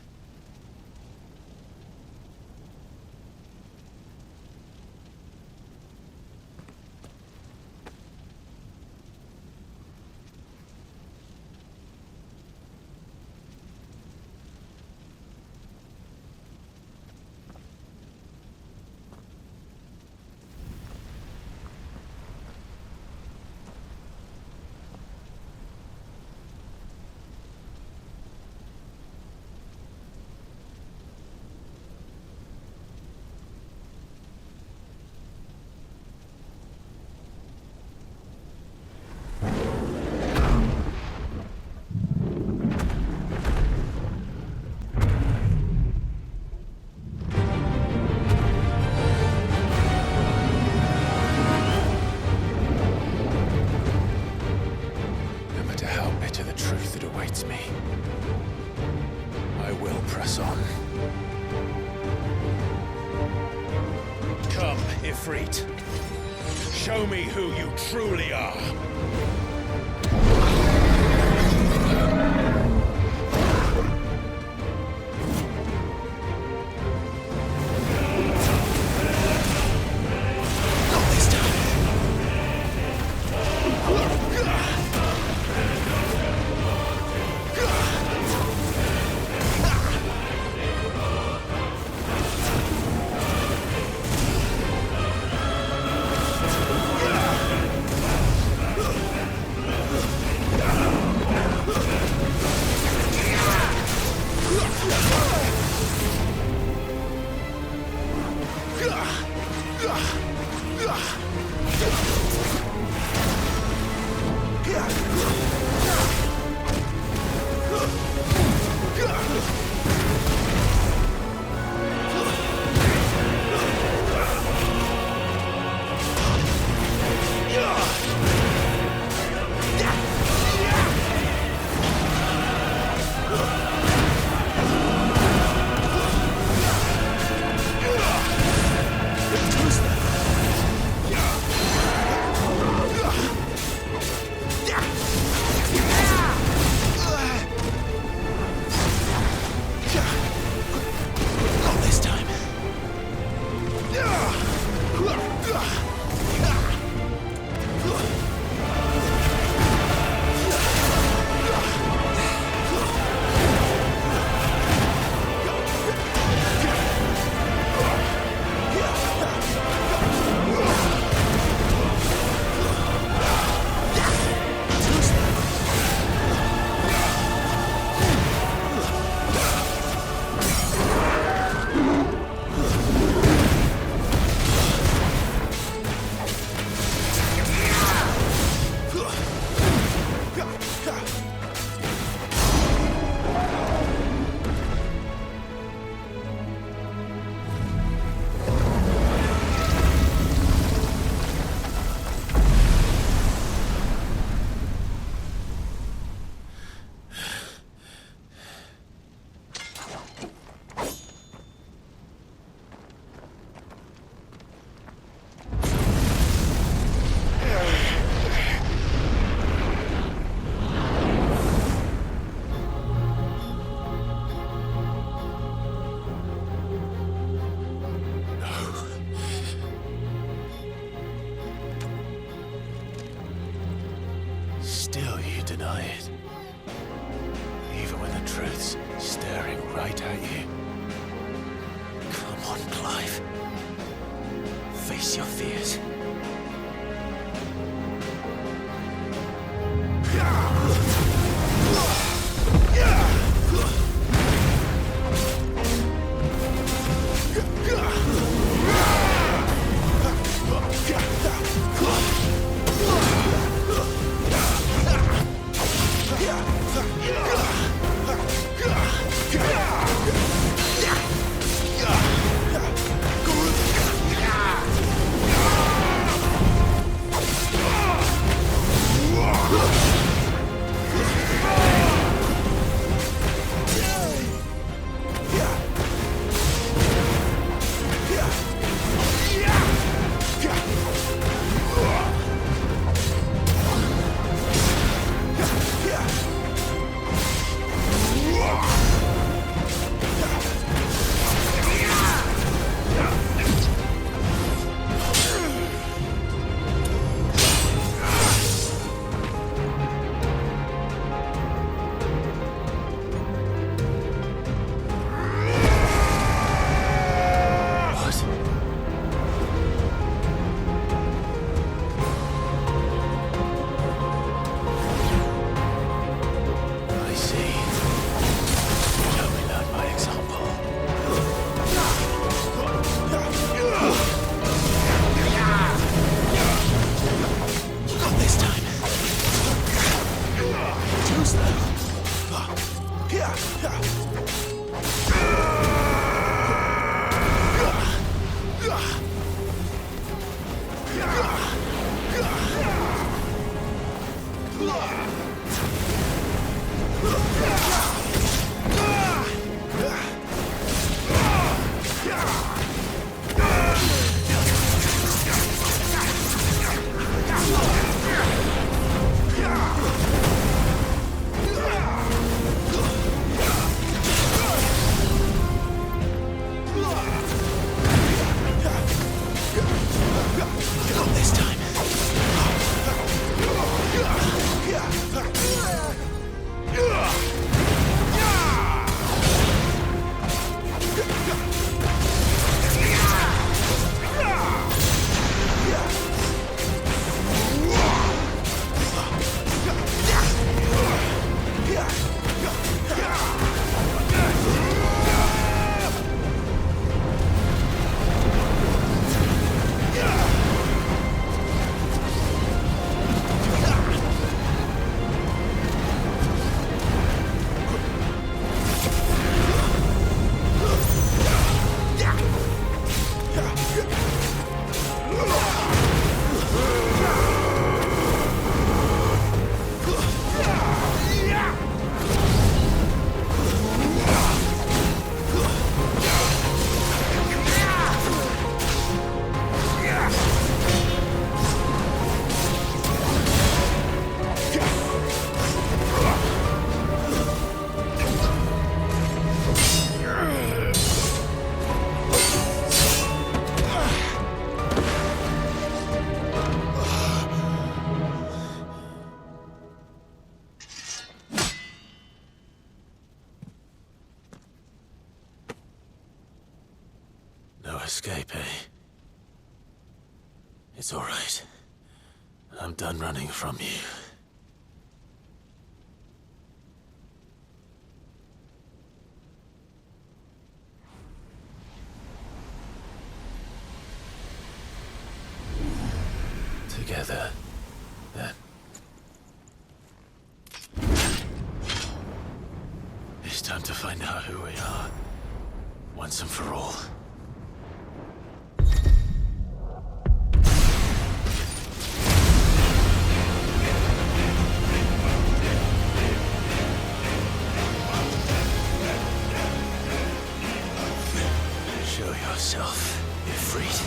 IFRIT. Show me who you truly are. Still you deny it. Even when the truth's staring right at you. Come on, Clive. Face your fears. escape, eh? It's all right. I'm done running from you. Together, then. It's time to find out who we are, once and for all. Show yourself, IFRIT.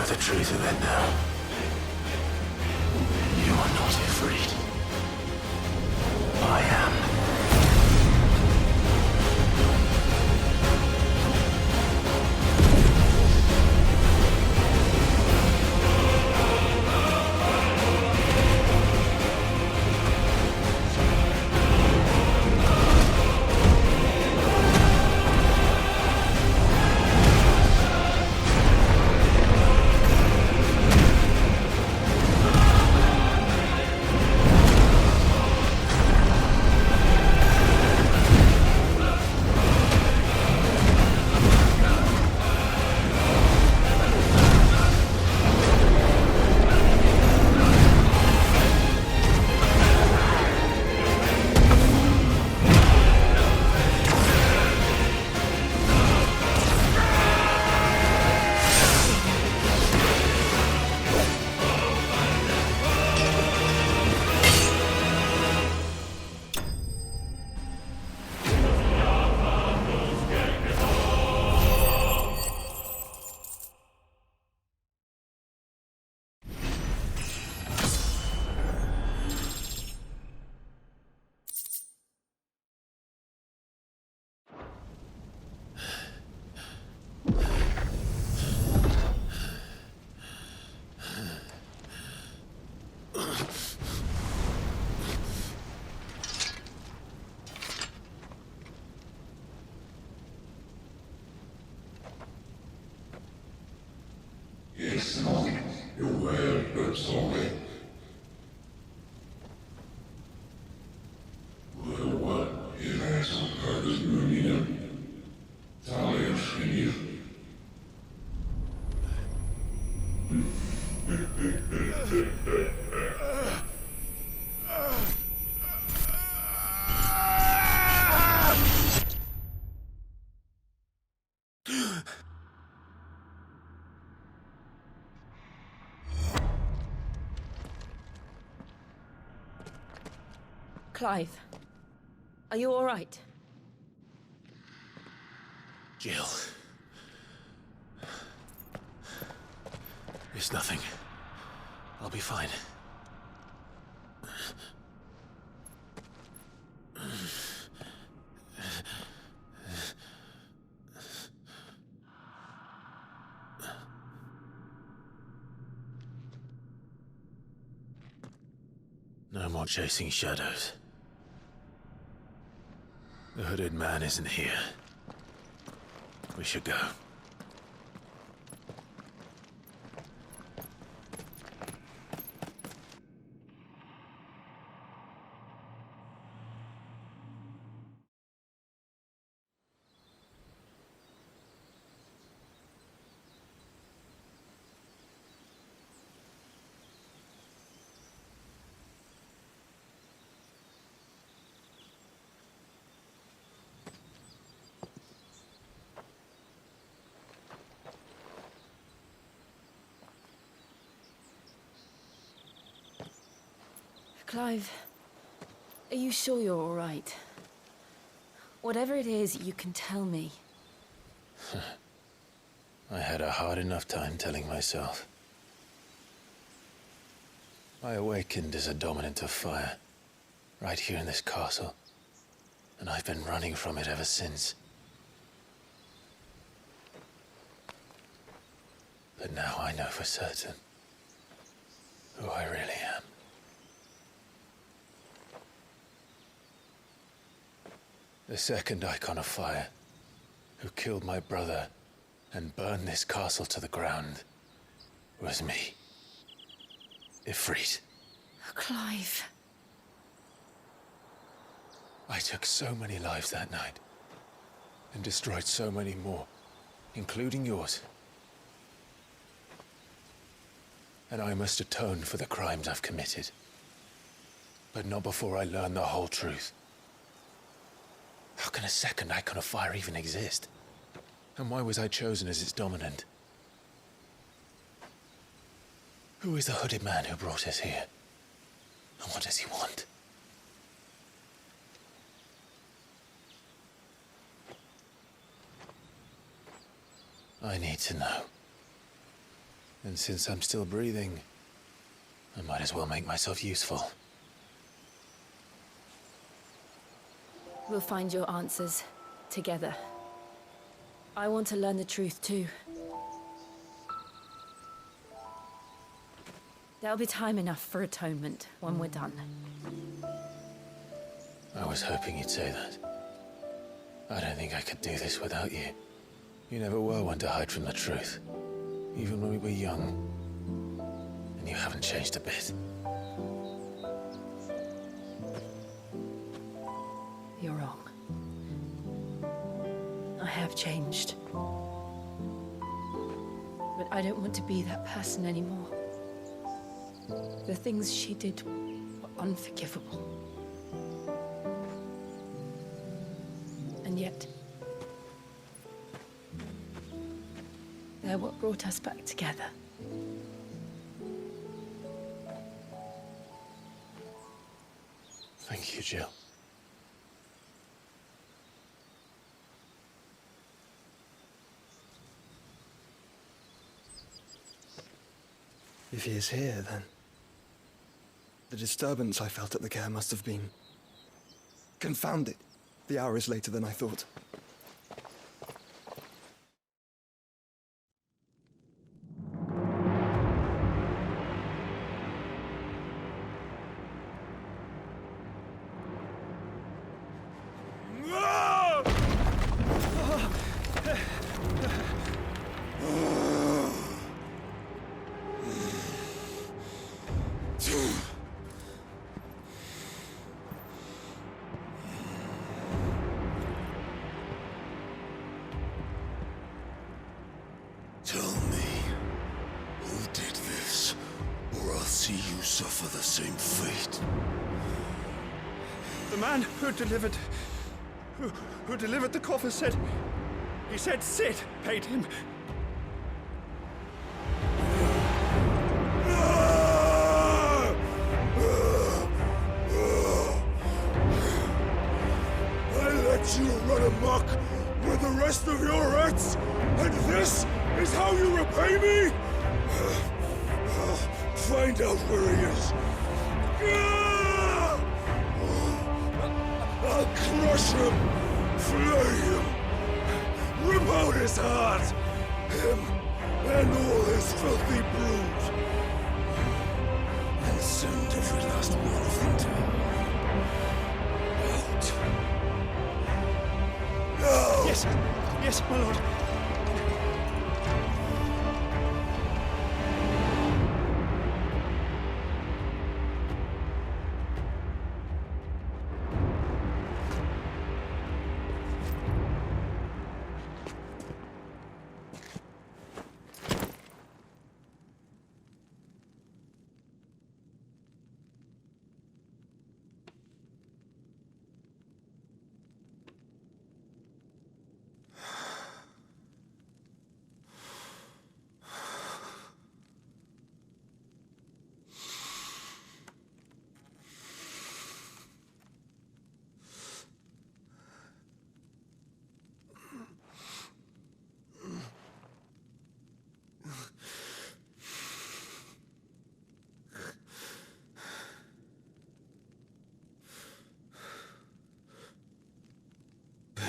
The truth of it now. You are not IFRIT. I am. Clive, are you all right? Jill. It's nothing. I'll be fine. No more chasing shadows. The hooded man isn't here. We should go. Clive, are you sure you're all right? Whatever it is, you can tell me. I had a hard enough time telling myself. I awakened as a dominant of fire, right here in this castle, and I've been running from it ever since. But now I know for certain who I really am. The second icon of fire, who killed my brother and burned this castle to the ground, was me. IFRIT. Clive. I took so many lives that night, and destroyed so many more, including yours. And I must atone for the crimes I've committed. But not before I learn the whole truth. How can a second icon of fire even exist? And why was I chosen as its dominant? Who is the hooded man who brought us here? And what does he want? I need to know. And since I'm still breathing, I might as well make myself useful. We'll find your answers together. I want to learn the truth too. There'll be time enough for atonement when we're done. I was hoping you'd say that. I don't think I could do this without you. You never were one to hide from the truth, even when we were young. And you haven't changed a bit. You're wrong. I have changed. But I don't want to be that person anymore. The things she did were unforgivable. And yet, they're what brought us back together. Thank you, Jill. If he is here, then the disturbance I felt at the care must have been confounded. The hour is later than I thought. Tell me, who did this, or I'll see you suffer the same fate. The man who delivered the coffer said... He said Sid paid him. I let you run amok with the rest of your rats, and this is how you repay me? Find out where he is. I'll crush him, flay him, rip out his heart, him and all his filthy brood, and send every last one of them to out. No! Yes, yes, my lord.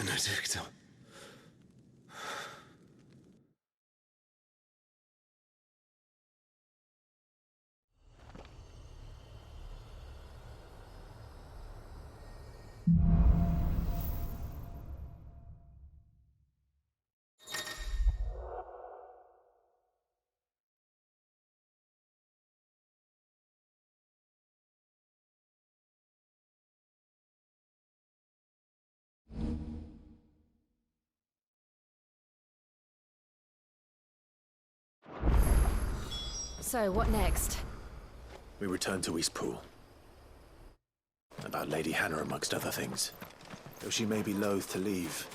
Benedicto. So, what next? We return to Eastpool. About Lady Hannah, amongst other things. Though she may be loath to leave,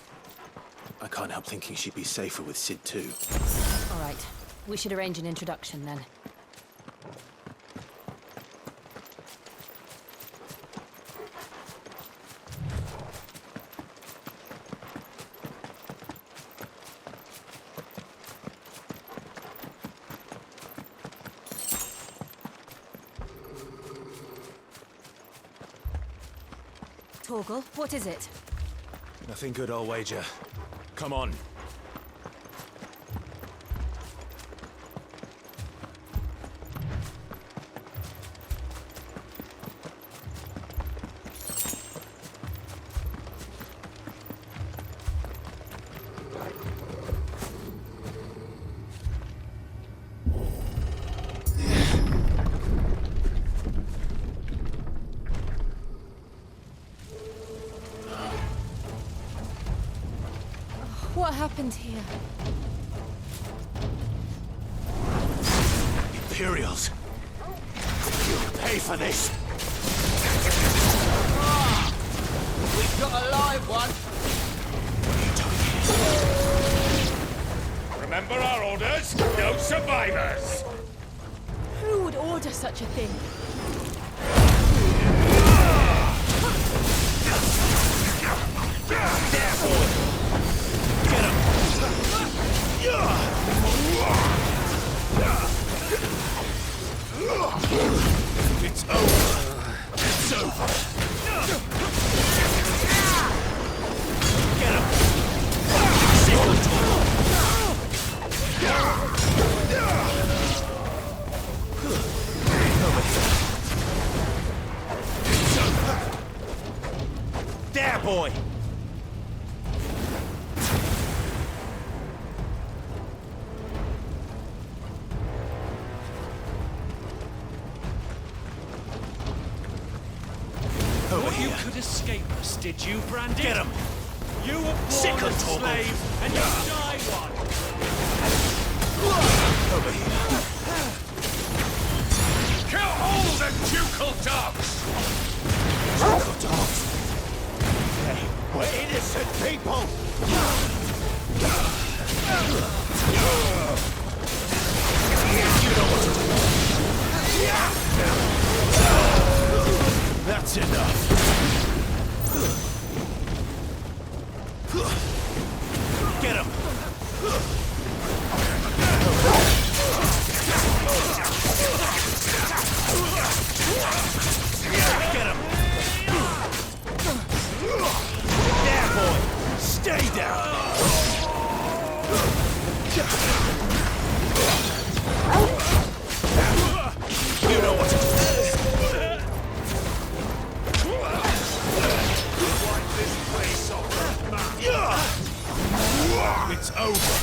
I can't help thinking she'd be safer with Sid too. All right. We should arrange an introduction then. Torgal, what is it? Nothing good, I'll wager. Come on. What happened here? Imperials! You'll pay for this! We've got a live one! Remember our orders? No survivors! Who would order such a thing? It's over! It's over! Get him! There, boy! You could escape us, did you, Brandy? Get him! You were born a slave, and you die one! Over here. Kill all the ducal dogs! Ducal dogs? Hey, we're innocent people! You know what to do. That's enough. Get him! Get him! There, boy! Stay down! You know what to do. Wipe this place off the map! It's over!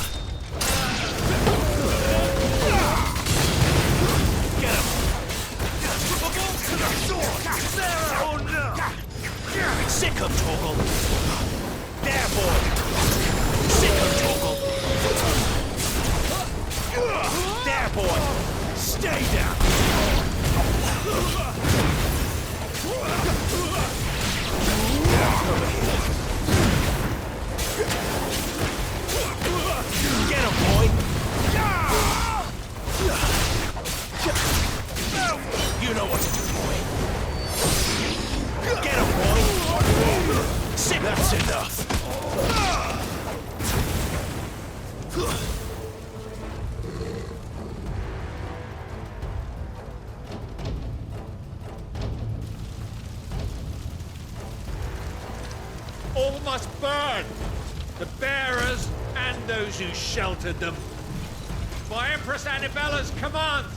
Get him! To the sword! There or no! Sick him, Torgal! There, boy! Sick him, Torgal! There, boy! Stay down! Over here. Get him, boy! You know what to do, boy. Get him, boy! Sick. That's enough. must burn! The bearers and those who sheltered them. By Empress Annabella's command!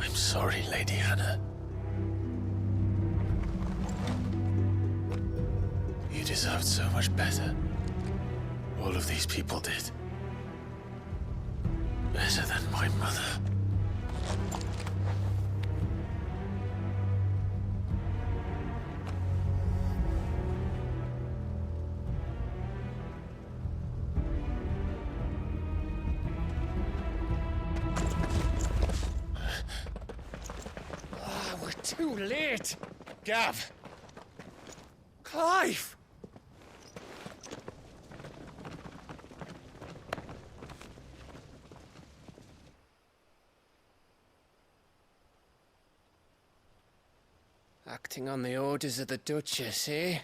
I'm sorry, Lady Hannah. You deserved so much better. All of these people did. Better than my mother. Too late! Gav! Clive! Acting on the orders of the Duchess, eh?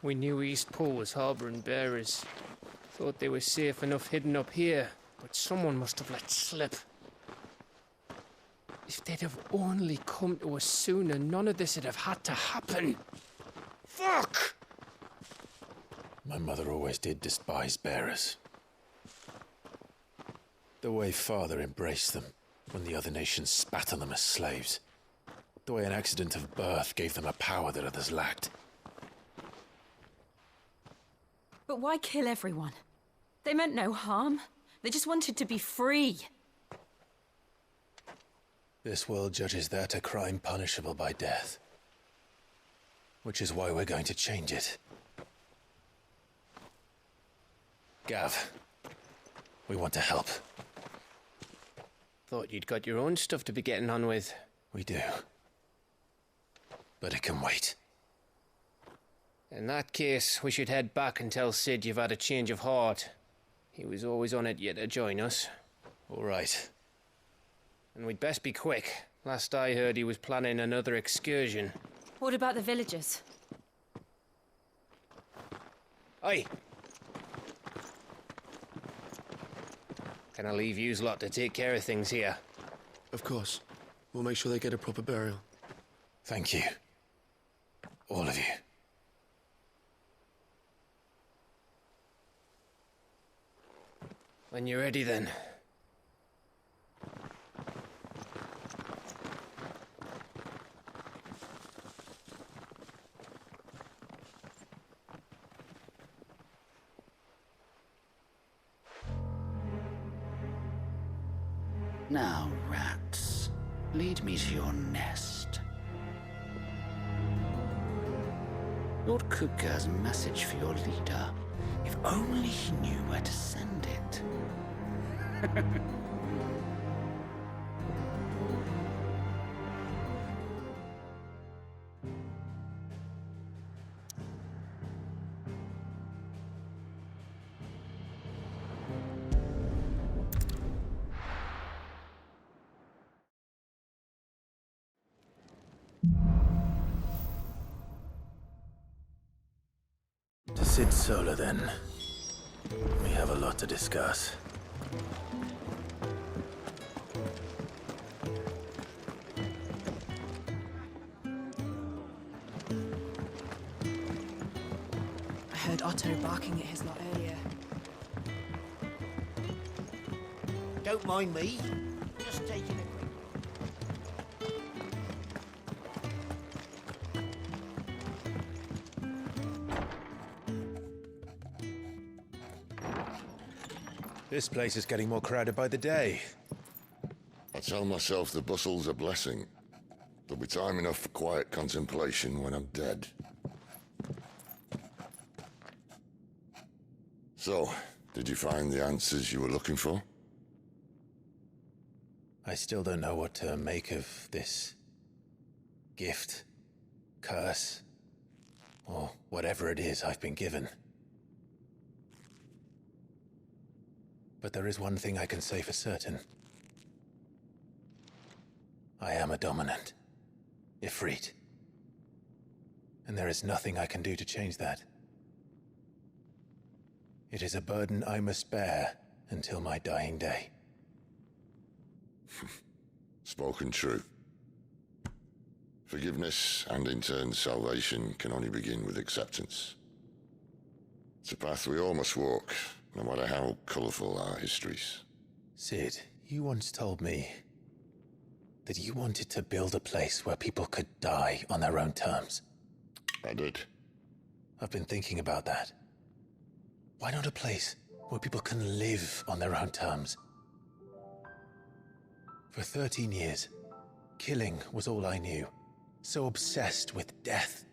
We knew East Pool was harbouring bearers. Thought they were safe enough hidden up here, but someone must have let slip. If they'd have only come to us sooner, none of this would have had to happen. Fuck! My mother always did despise bearers. The way Father embraced them when the other nations spat on them as slaves. The way an accident of birth gave them a power that others lacked. But why kill everyone? They meant no harm. They just wanted to be free. This world judges that a crime punishable by death. Which is why we're going to change it. Gav, we want to help. Thought you'd got your own stuff to be getting on with. We do. But it can wait. In that case, we should head back and tell Sid you've had a change of heart. He was always on it yet to join us. All right. And we'd best be quick. Last I heard, he was planning another excursion. What about the villagers? Aye. Can I leave yous lot to take care of things here? Of course. We'll make sure they get a proper burial. Thank you. All of you. When you're ready, then. Now, rats, lead me to your nest. Lord Cook has a message for your leader. If only he knew where to send it. To Sid Solar, then. We have a lot to discuss. I heard Otto barking at his lot earlier. Don't mind me. Just taking a quick... This place is getting more crowded by the day. I tell myself the bustle's a blessing. There'll be time enough for quiet contemplation when I'm dead. So, did you find the answers you were looking for? I still don't know what to make of this gift, curse, or whatever it is I've been given. But there is one thing I can say for certain. I am a dominant, IFRIT. And there is nothing I can do to change that. It is a burden I must bear until my dying day. Spoken true. Forgiveness, and in turn salvation, can only begin with acceptance. It's a path we all must walk, no matter how colourful our histories. Sid, you once told me that you wanted to build a place where people could die on their own terms. I did. I've been thinking about that. Why not a place where people can live on their own terms? For 13 years, killing was all I knew. So obsessed with death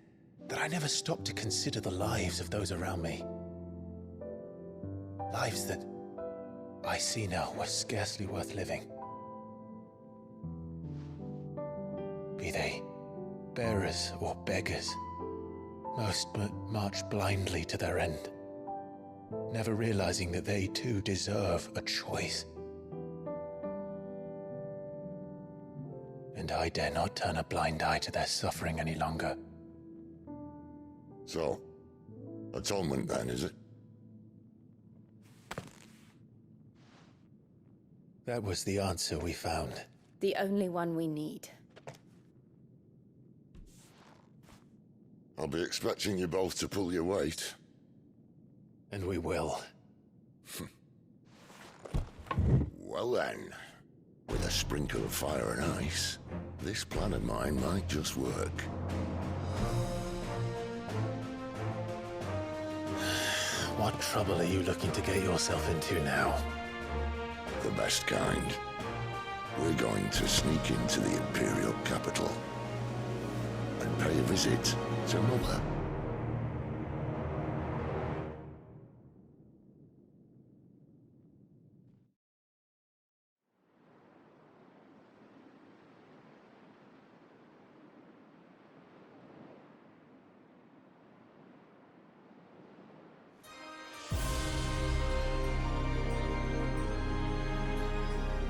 that I never stopped to consider the lives of those around me. Lives that I see now were scarcely worth living. Be they bearers or beggars, most march blindly to their end, never realizing that they too deserve a choice. And I dare not turn a blind eye to their suffering any longer. So, atonement then, is it? That was the answer we found. The only one we need. I'll be expecting you both to pull your weight. And we will. Well then, with a sprinkle of fire and ice, this plan of mine might just work. What trouble are you looking to get yourself into now? The best kind. We're going to sneak into the Imperial capital and pay a visit to Mother.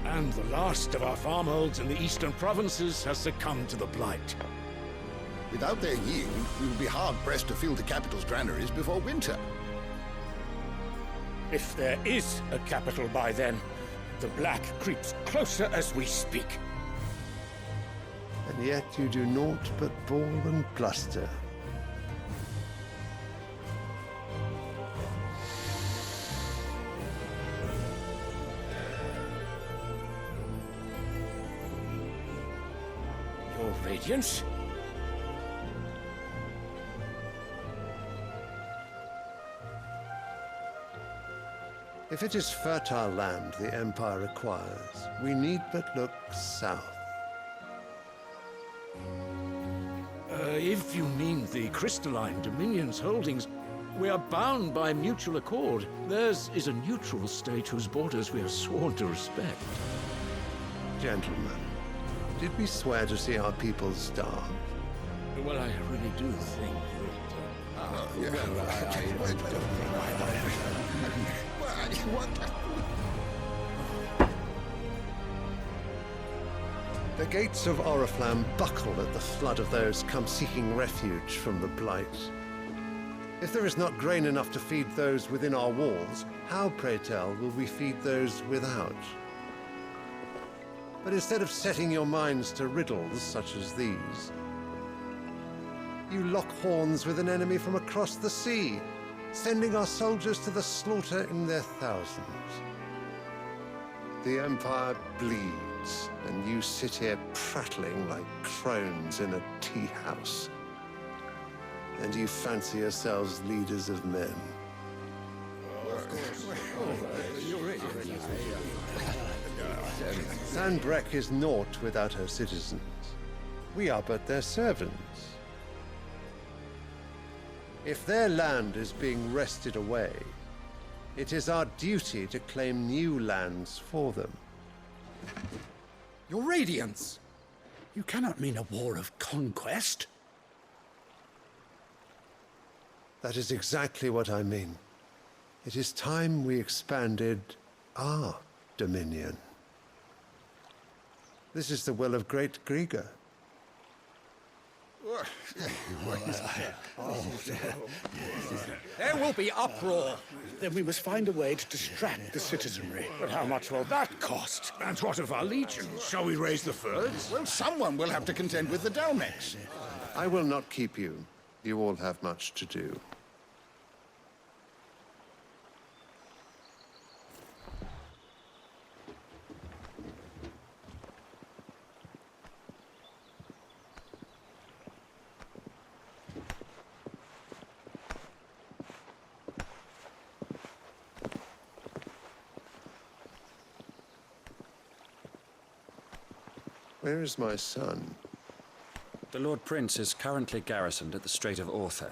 And the last of our farmholds in the eastern provinces has succumbed to the blight. Without their yield, we will be hard-pressed to fill the capital's granaries before winter. If there is a capital by then, the black creeps closer as we speak. And yet you do naught but ball and bluster. Your Radiance? If it is fertile land the Empire acquires, we need but look south. If you mean the crystalline Dominion's holdings, we are bound by mutual accord. Theirs is a neutral state whose borders we are sworn to respect. Gentlemen, did we swear to see our people starve? Well, I really do think that... The gates of Oriflamme buckle at the flood of those come seeking refuge from the Blight. If there is not grain enough to feed those within our walls, how, pray tell, will we feed those without? But instead of setting your minds to riddles such as these, you lock horns with an enemy from across the sea, sending our soldiers to the slaughter in their thousands. The Empire bleeds, and you sit here prattling like crones in a tea house. And you fancy yourselves leaders of men. Sanbreque is naught without her citizens. We are but their servants. If their land is being wrested away, it is our duty to claim new lands for them. Your Radiance! You cannot mean a war of conquest. That is exactly what I mean. It is time we expanded our dominion. This is the will of great Grieger. There will be uproar. Then we must find a way to distract the citizenry. But how much will that cost? And what of our legions? Shall we raise the furs? Well, someone will have to contend with the Dalmex. I will not keep you. You all have much to do. Where is my son? The Lord Prince is currently garrisoned at the Strait of Author.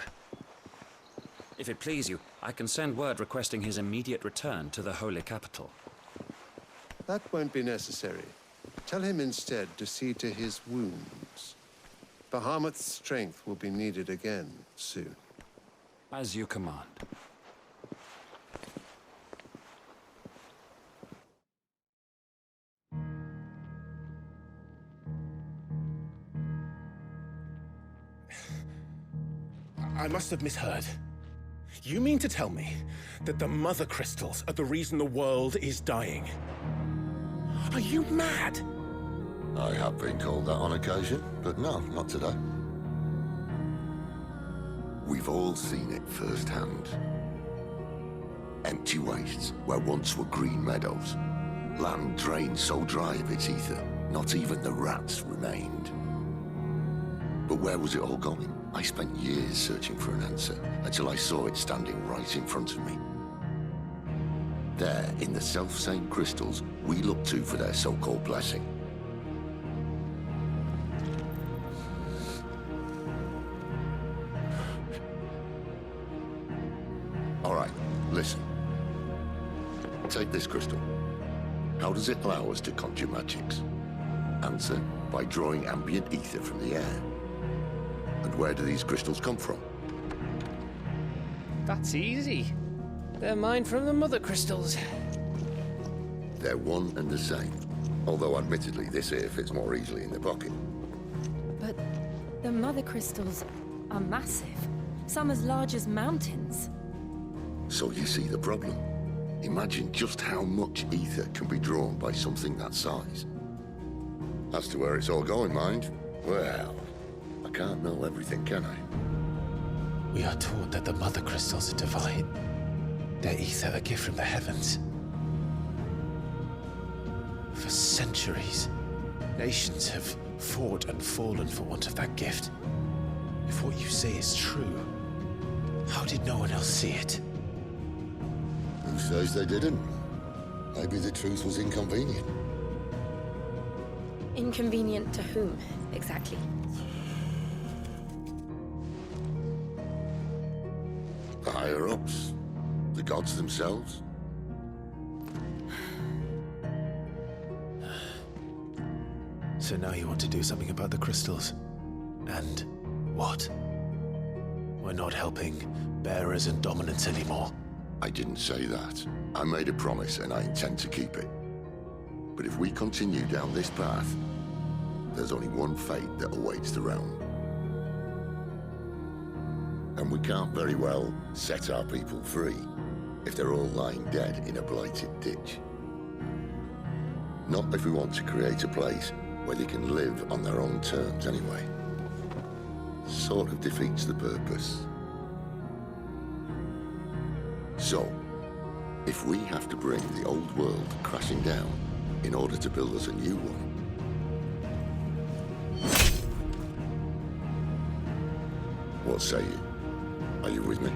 If it please you, I can send word requesting his immediate return to the Holy Capital. That won't be necessary. Tell him instead to see to his wounds. Bahamut's strength will be needed again soon. As you command. I must have misheard. You mean to tell me that the Mother Crystals are the reason the world is dying? Are you mad? I have been called that on occasion, but no, not today. We've all seen it firsthand. Empty wastes where once were green meadows. Land drained so dry of its ether, not even the rats remained. But where was it all going? I spent years searching for an answer, until I saw it standing right in front of me. There, in the self-same crystals we look to for their so-called blessing. All right, listen. Take this crystal. How does it allow us to conjure magics? Answer, by drawing ambient ether from the air. And where do these crystals come from? That's easy. They're mine from the Mother Crystals. They're one and the same. Although admittedly this here fits more easily in the pocket. But the Mother Crystals are massive. Some as large as mountains. So you see the problem. Imagine just how much ether can be drawn by something that size. As to where it's all going, mind, well, I can't know everything, can I? We are taught that the Mother Crystals are divine. Their ether a gift from the heavens. For centuries, nations have fought and fallen for want of that gift. If what you say is true, how did no one else see it? Who says they didn't? Maybe the truth was inconvenient. Inconvenient to whom, exactly? The higher-ups? The gods themselves? So now you want to do something about the crystals? And what? We're not helping bearers and dominants anymore. I didn't say that. I made a promise and I intend to keep it. But if we continue down this path, there's only one fate that awaits the realm. And we can't very well set our people free if they're all lying dead in a blighted ditch. Not if we want to create a place where they can live on their own terms anyway. Sort of defeats the purpose. So, if we have to bring the old world crashing down in order to build us a new one, what say you? Are you with me?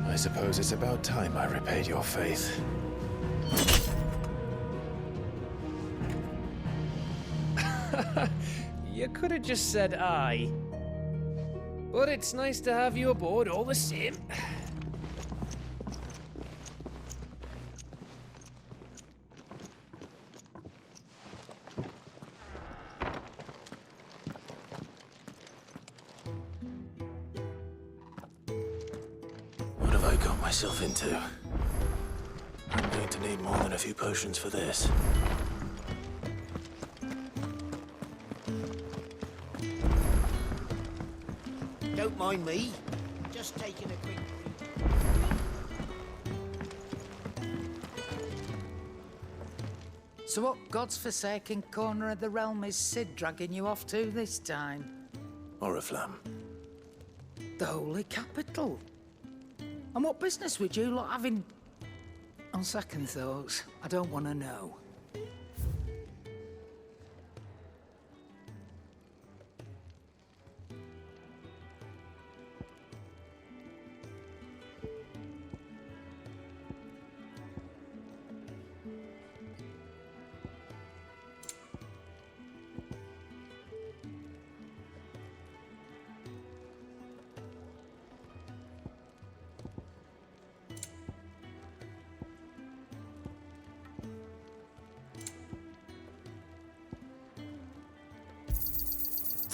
I suppose it's about time I repaid your faith. You could have just said aye. But it's nice to have you aboard all the same. What have I got myself into? I'm going to need more than a few potions for this. Don't mind me. Just taking a quick... So what god's-forsaken corner of the realm is Sid dragging you off to this time? Oriflamme. The Holy Capital. And what business would you lot having... On second thoughts, I don't want to know.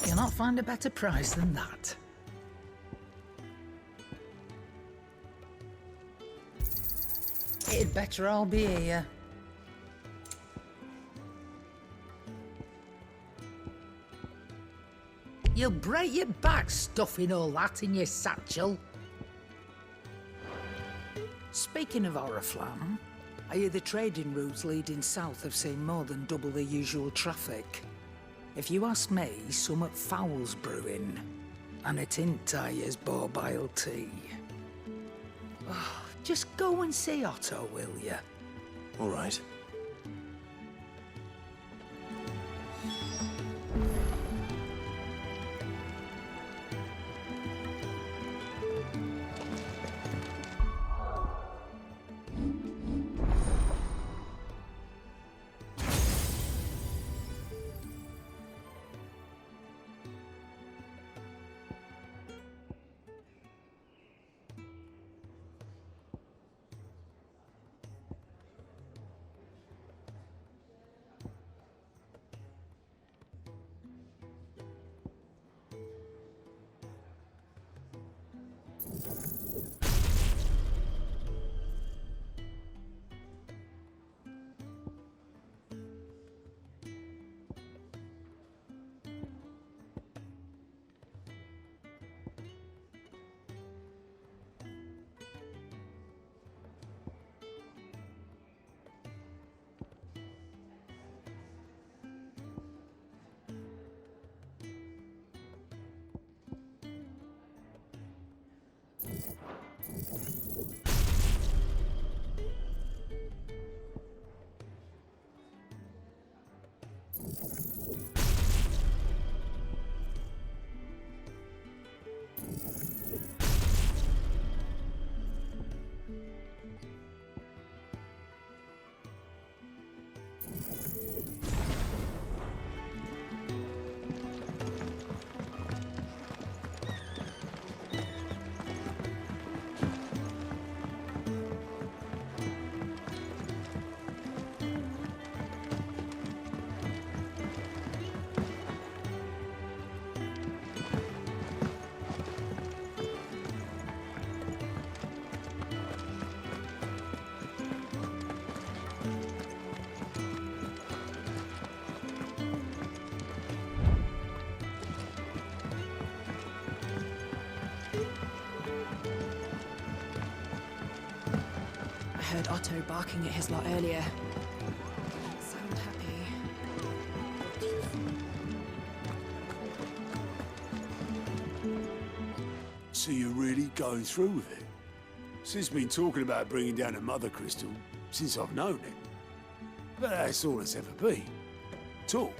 You'll not find a better price than that. It'd better all be here. You'll break your back stuffing all that in your satchel. Speaking of Oriflamme, I hear the trading routes leading south have seen more than double the usual traffic. If you ask me, summat foul's brewing, and it ain't Tyre's borbile tea. Oh, just go and see Otto, will you? All right. heard Otto barking at his lot earlier. Sound happy. So you're really going through with it? Sid's been talking about bringing down a mother crystal since I've known it. But that's all it's ever been. Talk.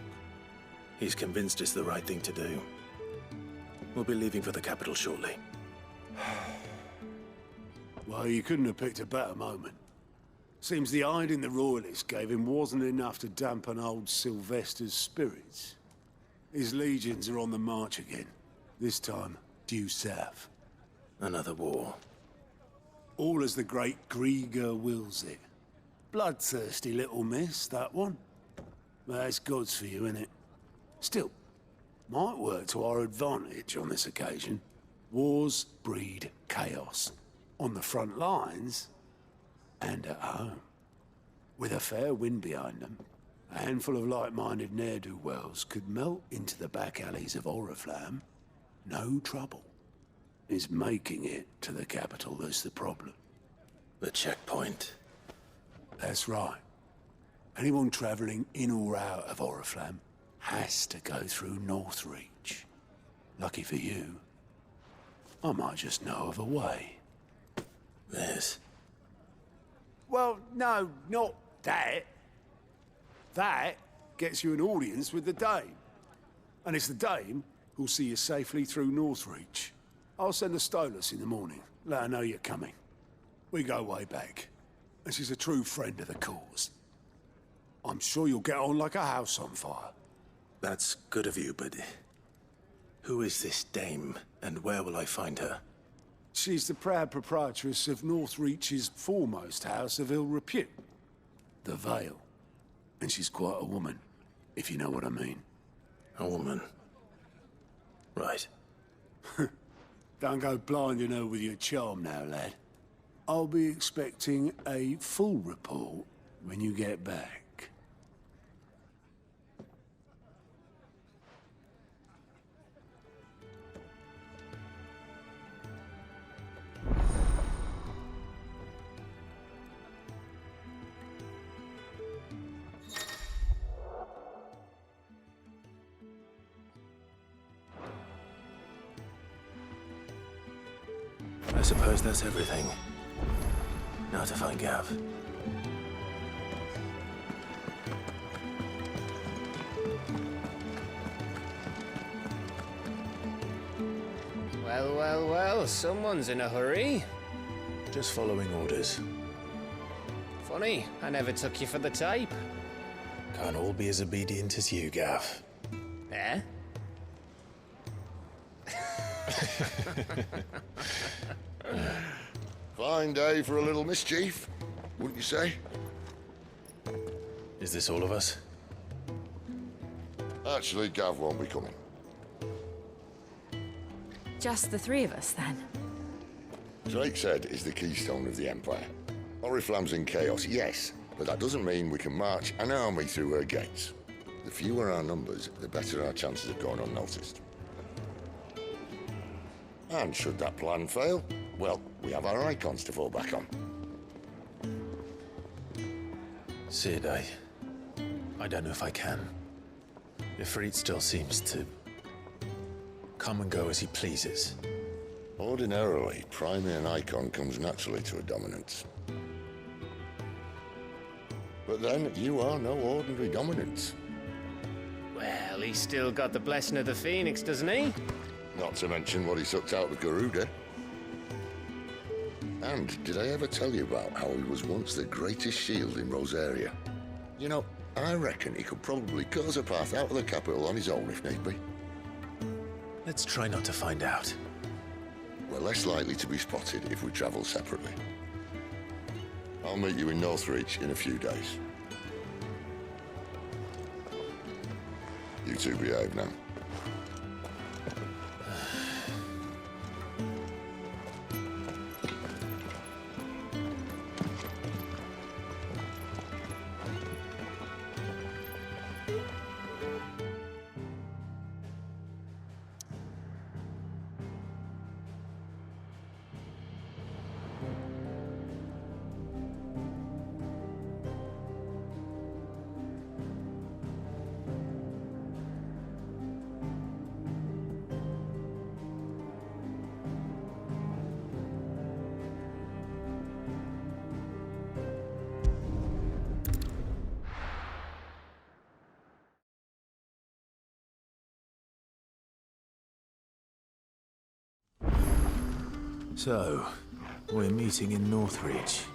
He's convinced it's the right thing to do. We'll be leaving for the capital shortly. Well, you couldn't have picked a better moment. Seems the hiding the Royalists gave him wasn't enough to dampen old Sylvester's spirits. His legions are on the march again. This time, due south. Another war. All as the great Grieger wills it. Bloodthirsty little miss, that one. But that's God's for you, innit? Still, might work to our advantage on this occasion. Wars breed chaos. On the front lines, and at home. With a fair wind behind them, a handful of like-minded ne'er-do-wells could melt into the back alleys of Oriflamme. No trouble. It's making it to the capital that's the problem. The checkpoint. That's right. Anyone travelling in or out of Oriflamme has to go through Northreach. Lucky for you, I might just know of a way. This? Well, no, not that. That gets you an audience with the Dame. And it's the Dame who'll see you safely through Northreach. I'll send the Stolas in the morning, let her know you're coming. We go way back, and she's a true friend of the cause. I'm sure you'll get on like a house on fire. That's good of you, but who is this Dame, and where will I find her? She's the proud proprietress of Northreach's foremost house of ill repute, the Vale. And she's quite a woman, if you know what I mean. A woman? Right. Don't go blinding her with your charm now, lad. I'll be expecting a full report when you get back. I suppose that's everything. Now to find Gav. Well, well, well, someone's in a hurry. Just following orders. Funny, I never took you for the type. Can't all be as obedient as you, Gav. Eh? Fine day for a little mischief, wouldn't you say? Is this all of us? Actually, Gav won't be coming. Just the three of us, then? Drake's Head is the keystone of the Empire. Oriflamme's in chaos, yes, but that doesn't mean we can march an army through her gates. The fewer our numbers, the better our chances of going unnoticed. And should that plan fail, well, we have our icons to fall back on. Sid, I don't know if I can. IFRIT still seems to come and go as he pleases. Ordinarily, priming an icon comes naturally to a dominance. But then, you are no ordinary dominance. Well, he's still got the blessing of the Phoenix, doesn't he? Not to mention what he sucked out of Garuda. And did I ever tell you about how he was once the greatest shield in Rosaria? You know, I reckon he could probably cut us a path out of the capital on his own if need be. Let's try not to find out. We're less likely to be spotted if we travel separately. I'll meet you in Northreach in a few days. You two behave now. So, we're meeting in Northreach.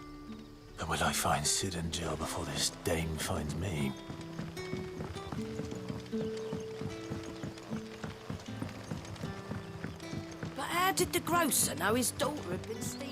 But will I find Sid and Jill before this dame finds me? But how did the grocer know his daughter had been stealing?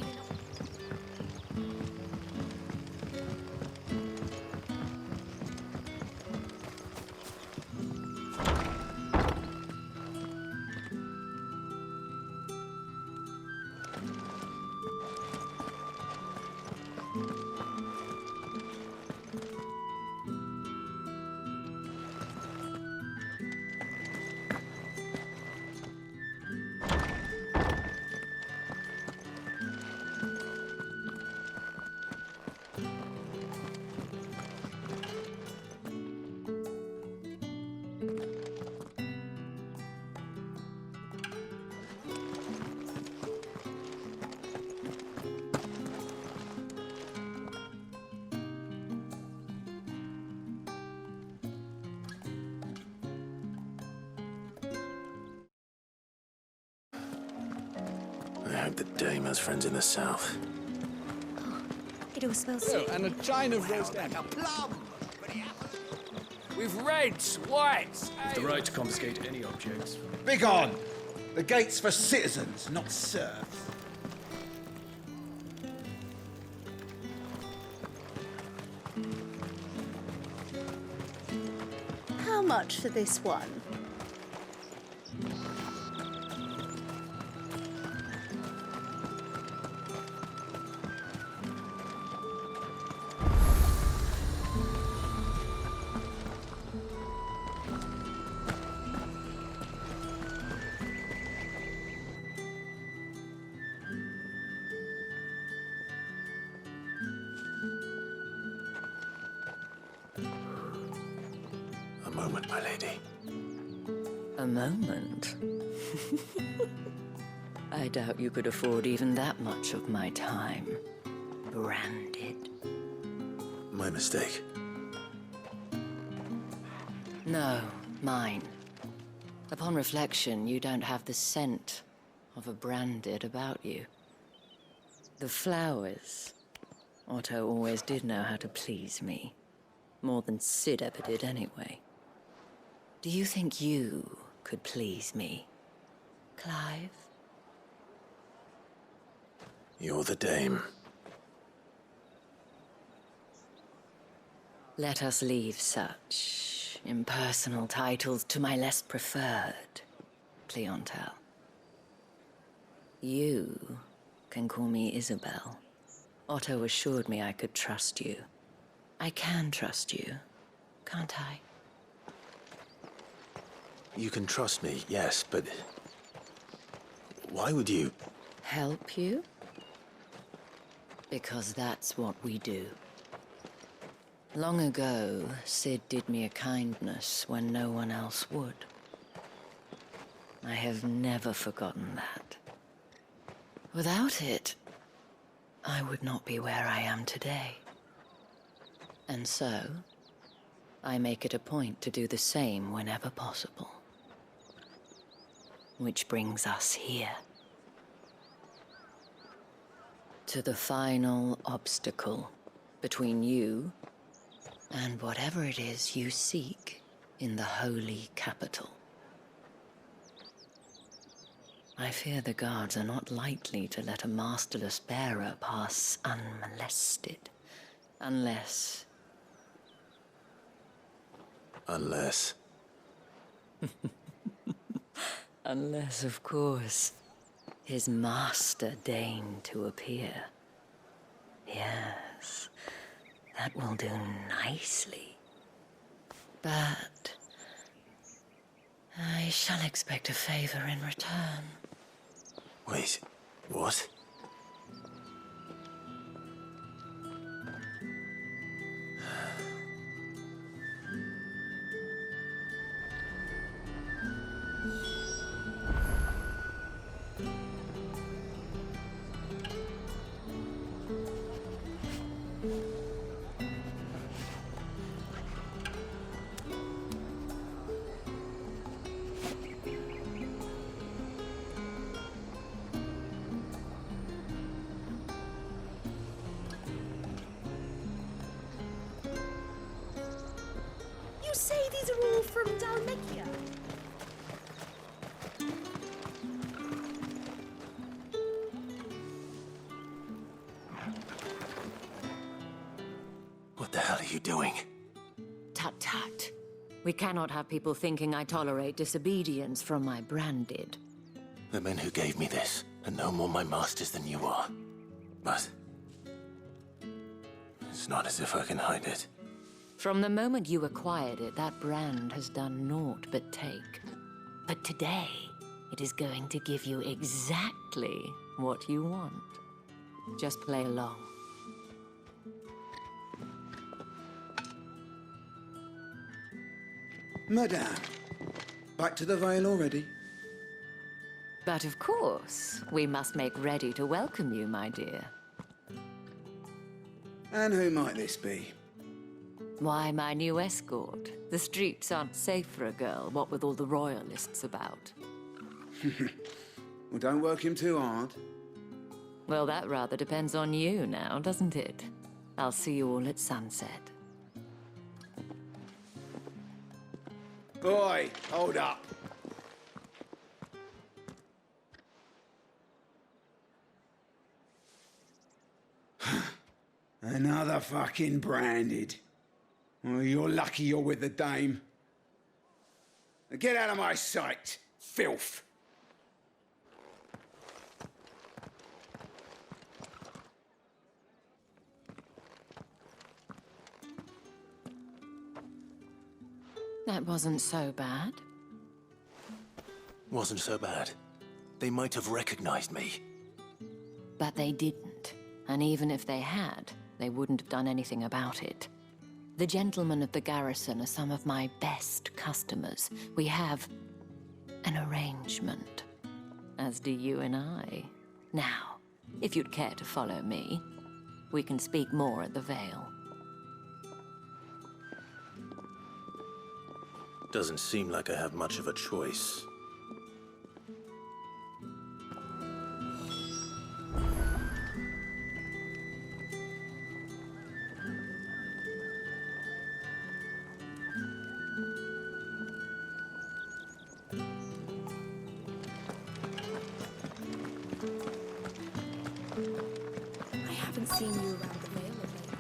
I hope the dame has friends in the south. It all smells Oh, so... and a china of roast Like a plum. With reds, whites, The right to confiscate any objects. Begone! The gate's for citizens, not serfs. How much for this one? A moment, my lady. A moment? I doubt you could afford even that much of my time. Branded. My mistake. No, mine. Upon reflection, you don't have the scent of a branded about you. The flowers. Otto always did know how to please me. More than Sid ever did anyway. Do you think you could please me, Clive? You're the dame. Let us leave such impersonal titles to my less preferred clientele. You can call me Isabel. Otto assured me I could trust you. I can trust you, can't I? You can trust me, yes, but... why would you... Help you? Because that's what we do. Long ago, Sid did me a kindness when no one else would. I have never forgotten that. Without it, I would not be where I am today. And so, I make it a point to do the same whenever possible. Which brings us here. To the final obstacle between you and whatever it is you seek in the holy capital. I fear the guards are not likely to let a masterless bearer pass unmolested, unless... Unless... Unless, of course, his master deigned to appear. Yes, that will do nicely. But I shall expect a favor in return. Wait, what? These are all from Dalmatia. What the hell are you doing? Tut tut. We cannot have people thinking I tolerate disobedience from my branded. The men who gave me this are no more my masters than you are. But it's not as if I can hide it. From the moment you acquired it, that brand has done naught but take. But today, it is going to give you exactly what you want. Just play along. Madame, back to the Vale already? But of course, we must make ready to welcome you, my dear. And who might this be? Why, my new escort. The streets aren't safe for a girl, what with all the royalists about. Well, don't work him too hard. Well, that rather depends on you now, doesn't it? I'll see you all at sunset. Boy, hold up. Another fucking branded. Well, you're lucky you're with the dame. Now get out of my sight, filth. That wasn't so bad. Wasn't so bad. They might have recognized me. But they didn't. And even if they had, they wouldn't have done anything about it. The gentlemen of the garrison are some of my best customers. We have an arrangement, as do you and I. Now, if you'd care to follow me, we can speak more at the Vale. Doesn't seem like I have much of a choice. I haven't seen you around the Vale of late.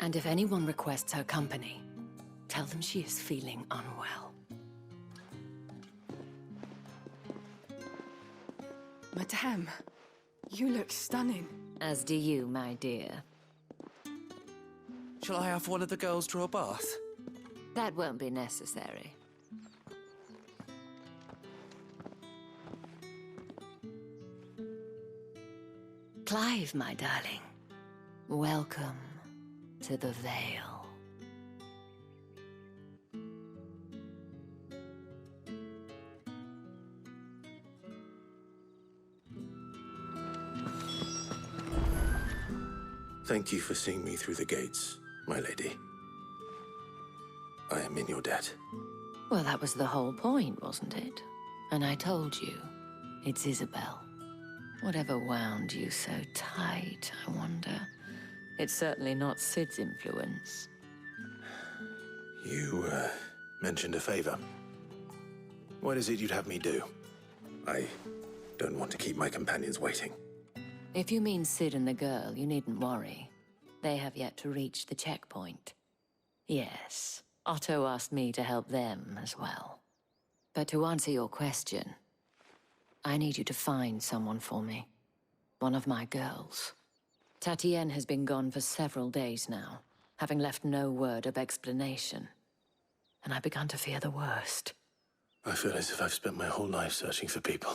And if anyone requests her company, tell them she is feeling unwell. Madame, you look stunning. As do you, my dear. Shall I have one of the girls draw a bath? That won't be necessary. Clive, my darling. Welcome to the Vale. Thank you for seeing me through the gates, my lady. I am in your debt. Well, that was the whole point, wasn't it? And I told you, it's Isabel. Whatever wound you so tight, I wonder. It's certainly not Sid's influence. You, mentioned a favor. What is it you'd have me do? I don't want to keep my companions waiting. If you mean Sid and the girl, you needn't worry. They have yet to reach the checkpoint. Yes, Otto asked me to help them as well. But to answer your question, I need you to find someone for me. One of my girls. Tatienne has been gone for several days now, having left no word of explanation. And I've begun to fear the worst. I feel as if I've spent my whole life searching for people.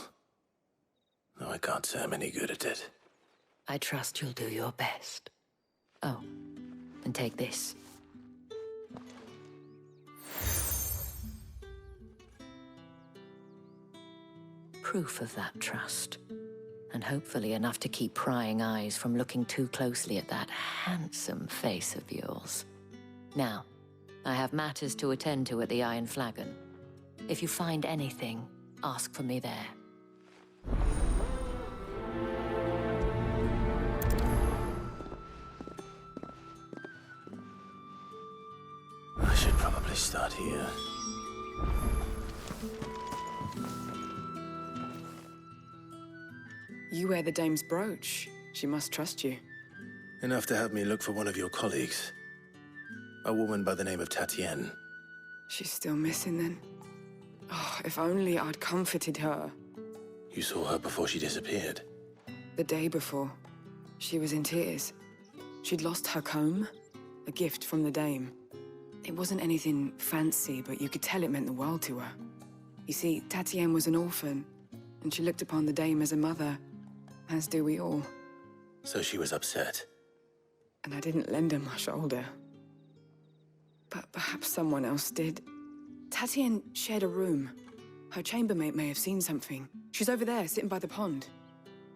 Though I can't say I'm any good at it. I trust you'll do your best. Oh, and take this. Proof of that trust. And hopefully enough to keep prying eyes from looking too closely at that handsome face of yours. Now, I have matters to attend to at the Iron Flagon. If you find anything, ask for me there. start here. You wear the dame's brooch. She must trust you. Enough to have me look for one of your colleagues. A woman by the name of Tatienne. She's still missing then. Oh, if only I'd comforted her. You saw her before she disappeared. The day before, she was in tears. She'd lost her comb, a gift from the dame. It wasn't anything fancy, but you could tell it meant the world to her. You see, Tatienne was an orphan, and she looked upon the dame as a mother, as do we all. So she was upset. And I didn't lend her my shoulder. But perhaps someone else did. Tatienne shared a room. Her chambermaid may have seen something. She's over there, sitting by the pond.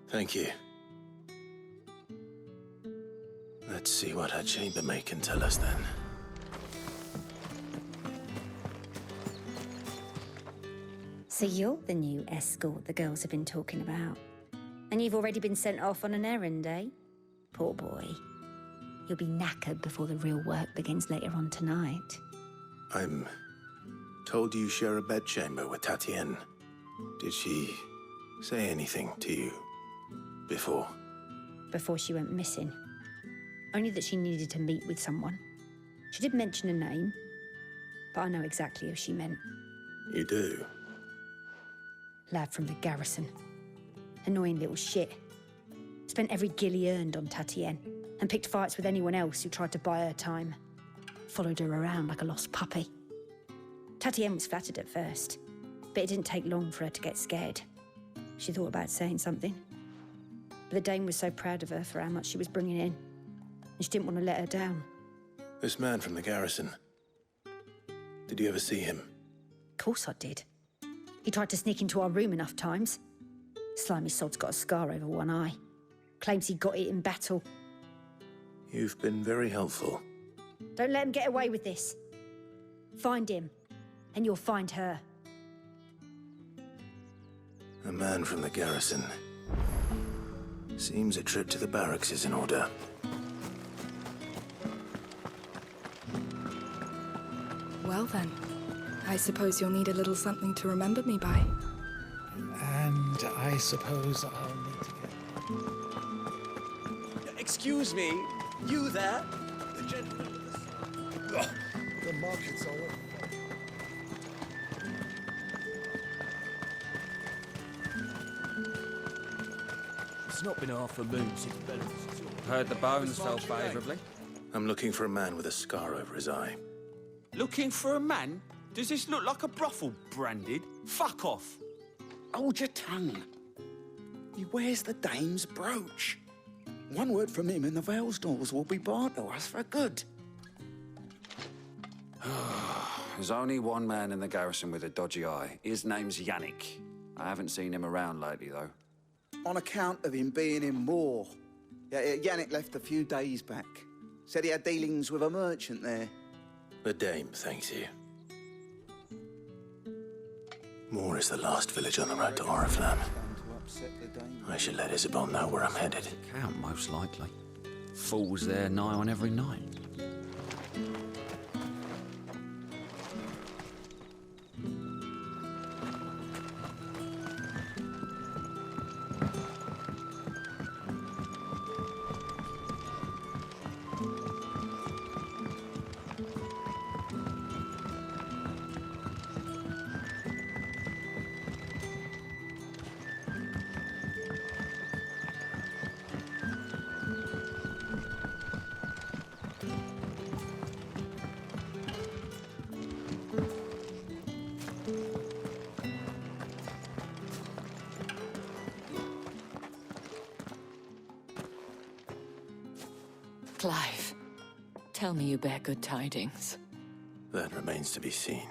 Thank you. Let's see what her chambermaid can tell us then. So you're the new escort the girls have been talking about. And you've already been sent off on an errand, eh? Poor boy. You'll be knackered before the real work begins later on tonight. I'm told you share a bedchamber with Tatienne. Did she say anything to you before? Before she went missing. Only that she needed to meet with someone. She did mention a name, but I know exactly who she meant. You do? Lad from the garrison. Annoying little shit. Spent every guil he earned on Tatienne, and picked fights with anyone else who tried to buy her time. Followed her around like a lost puppy. Tatienne was flattered at first, but it didn't take long for her to get scared. She thought about saying something. But the dame was so proud of her for how much she was bringing in, and she didn't want to let her down. This man from the garrison. Did you ever see him? Of course I did. He tried to sneak into our room enough times. Slimy sod's got a scar over one eye. Claims he got it in battle. You've been very helpful. Don't let him get away with this. Find him, and you'll find her. A man from the garrison. Seems a trip to the barracks is in order. Well then, I suppose you'll need a little something to remember me by. And I suppose I'll need to get... Excuse me, you there? The gentleman with the... Oh, the market's all over. It's not been half a moon since Bella. Heard the bones fell favourably. I'm looking for a man with a scar over his eye. Looking for a man? Does this look like a brothel branded? Fuck off! Hold your tongue. He wears the dame's brooch. One word from him and the Vale's doors will be barred to us for good. There's only one man in the garrison with a dodgy eye. His name's Yannick. I haven't seen him around lately, though. On account of him being in war. Yeah, Yannick left a few days back. Said he had dealings with a merchant there. The dame thanks you. Moor is the last village on the road to Oriflamme. I should let Isabel know where I'm headed. Count, most likely. Fools there nigh on every night. Clive, tell me you bear good tidings. That remains to be seen.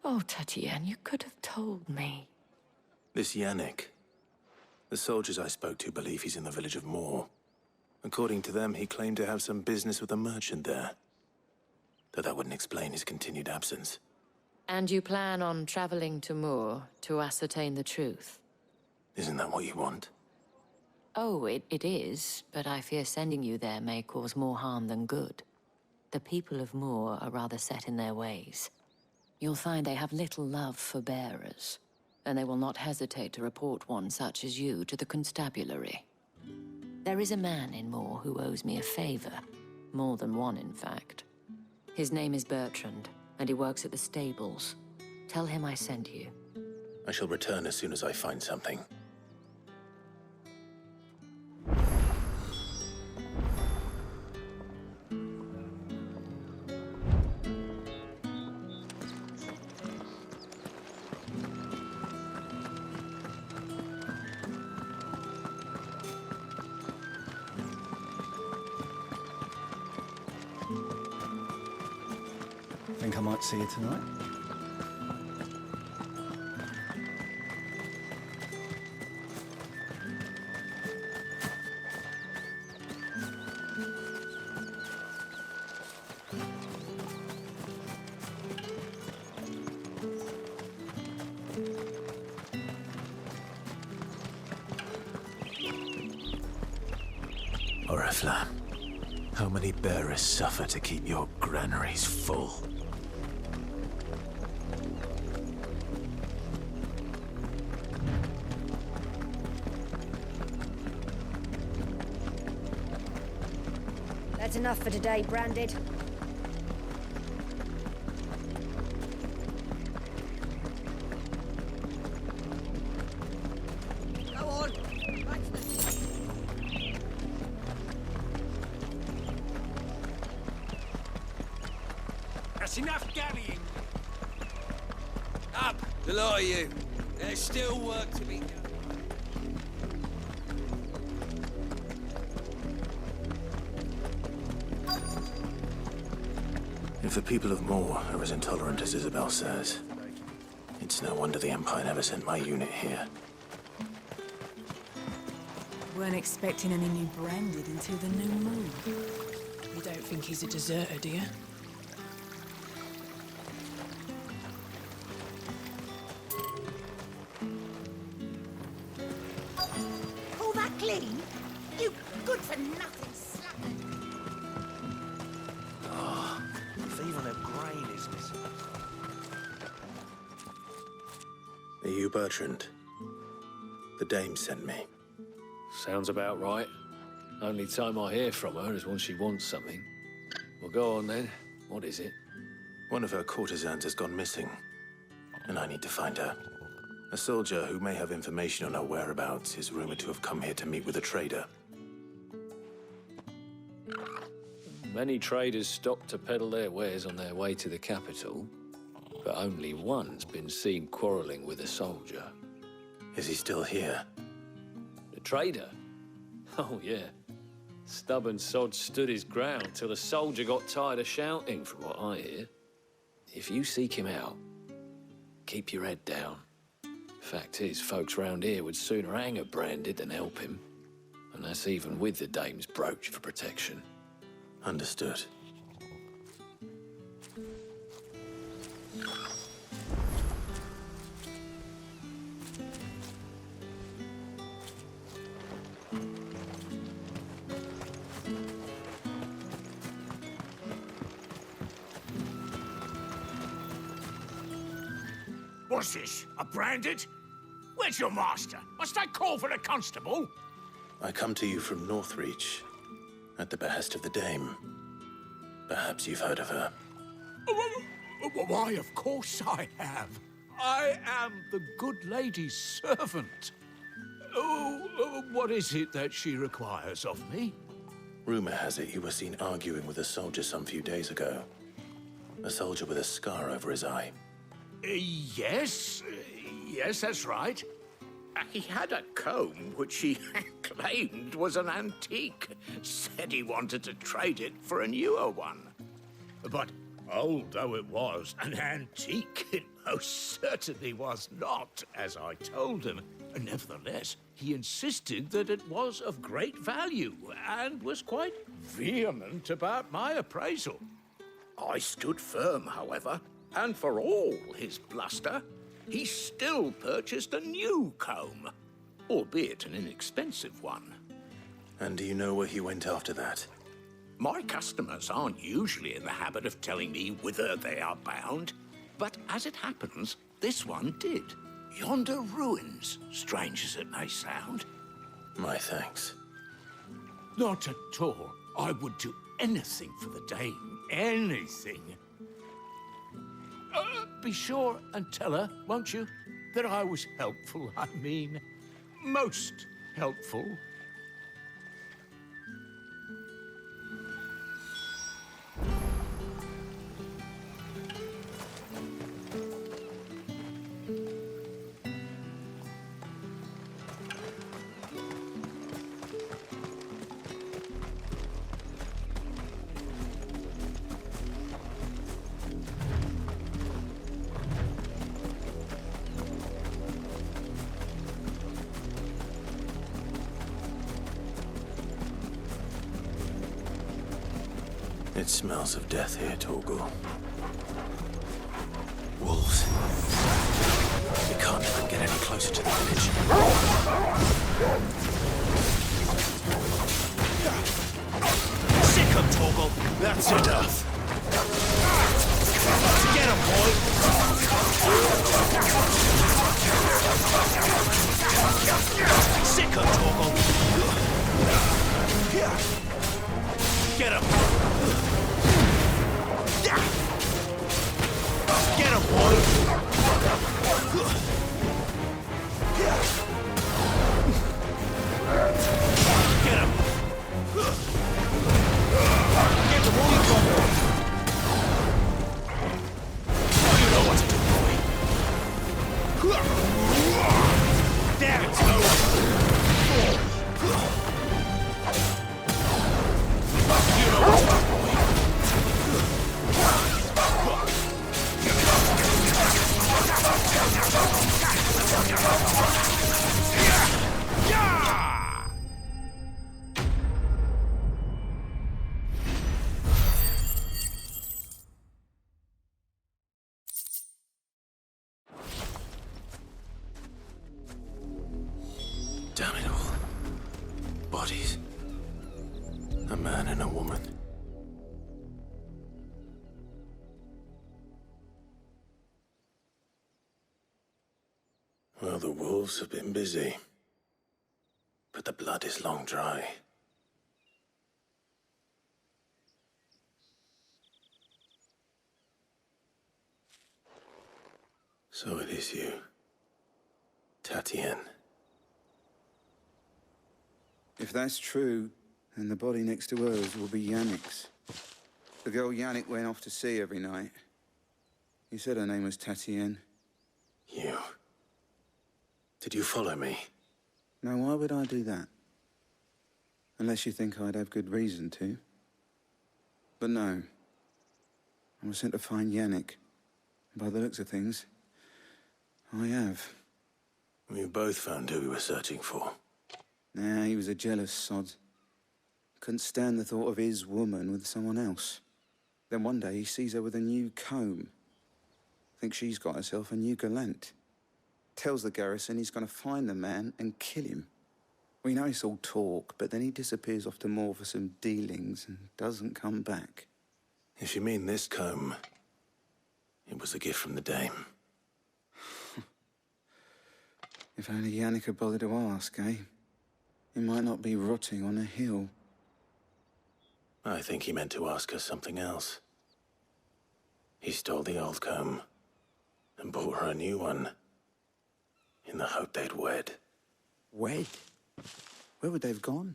Oh, Tatienne, you could have told me. This Yannick. The soldiers I spoke to believe he's in the village of Moor. According to them, he claimed to have some business with a merchant there. Though that wouldn't explain his continued absence. And you plan on traveling to Moor to ascertain the truth? Isn't that what you want? Oh, it is, but I fear sending you there may cause more harm than good. The people of Moor are rather set in their ways. You'll find they have little love for bearers, and they will not hesitate to report one such as you to the constabulary. There is a man in Moor who owes me a favor. More than one, in fact. His name is Bertrand, and he works at the stables. Tell him I sent you. I shall return as soon as I find something. Think I might see you tonight? Oriflamme, how many bearers suffer to keep your granaries full? That's enough for today, Branded. Go on. That's enough gallying. Up, the lot of you. There's still work to be done. If the people of Moor are as intolerant as Isabel says, it's no wonder the Empire never sent my unit here. Weren't expecting any new Branded until the new moon. You don't think he's a deserter, do you? All that clean? You good for nothing slacker. Oh, if even a grain is missing. Are you Bertrand? The dame sent me. Sounds about right. Only time I hear from her is when she wants something. Well, go on then. What is it? One of her courtesans has gone missing, and I need to find her. A soldier who may have information on her whereabouts is rumored to have come here to meet with a trader. Many traders stop to peddle their wares on their way to the capital, but only one's been seen quarreling with a soldier. Is he still here? The trader? Oh, yeah. Stubborn sod stood his ground till the soldier got tired of shouting, from what I hear. If you seek him out, keep your head down. Fact is, folks round here would sooner hang a Branded than help him. And that's even with the dame's brooch for protection. Understood. What's this? A Branded? Where's your master? Must I call for the constable? I come to you from Northreach, at the behest of the dame. Perhaps you've heard of her. Why, of course I have. I am the good lady's servant. What is it that she requires of me? Rumor has it you were seen arguing with a soldier some few days ago. A soldier with a scar over his eye. Yes, that's right. He had a comb which he claimed was an antique. Said he wanted to trade it for a newer one. But old though it was, an antique it most certainly was not, as I told him. Nevertheless, he insisted that it was of great value and was quite vehement about my appraisal. I stood firm, however, And for all his bluster, he still purchased a new comb, albeit an inexpensive one. And do you know where he went after that? My customers aren't usually in the habit of telling me whither they are bound, but as it happens, this one did. Yonder ruins, strange as it may sound. My thanks. Not at all. I would do anything for the dame. Anything. Be sure and tell her, won't you, that I was helpful, I mean. Most helpful. It smells of death here, Torgal. Wolves. We can't let them get any closer to the village. Sick 'em, Torgal. That's enough. Get 'em, boy. Sick 'em, Torgal. Get 'em. Get 'em, boy! Get 'em! Get them all you got! You know what to do, boy! Damn it, Snow! You know what to do, boy! Damn it all. Bodies. A man and a woman. Well, the wolves have been busy. But the blood is long dry. So it is you, Tatienne. If that's true, then the body next to hers will be Yannick's. The girl Yannick went off to sea every night. He said her name was Tatienne. You. Did you follow me? Now, why would I do that? Unless you think I'd have good reason to. But no. I was sent to find Yannick. By the looks of things, I have. We both found who we were searching for. Nah, he was a jealous sod. Couldn't stand the thought of his woman with someone else. Then one day he sees her with a new comb. Thinks she's got herself a new gallant. Tells the garrison he's going to find the man and kill him. We know it's all talk, but then he disappears off to Moor for some dealings and doesn't come back. If you mean this comb, it was a gift from the dame. If only Yannick had bothered to ask, eh? He might not be rotting on a hill. I think he meant to ask her something else. He stole the old comb and bought her a new one in the hope they'd wed. Wed? Where would they have gone?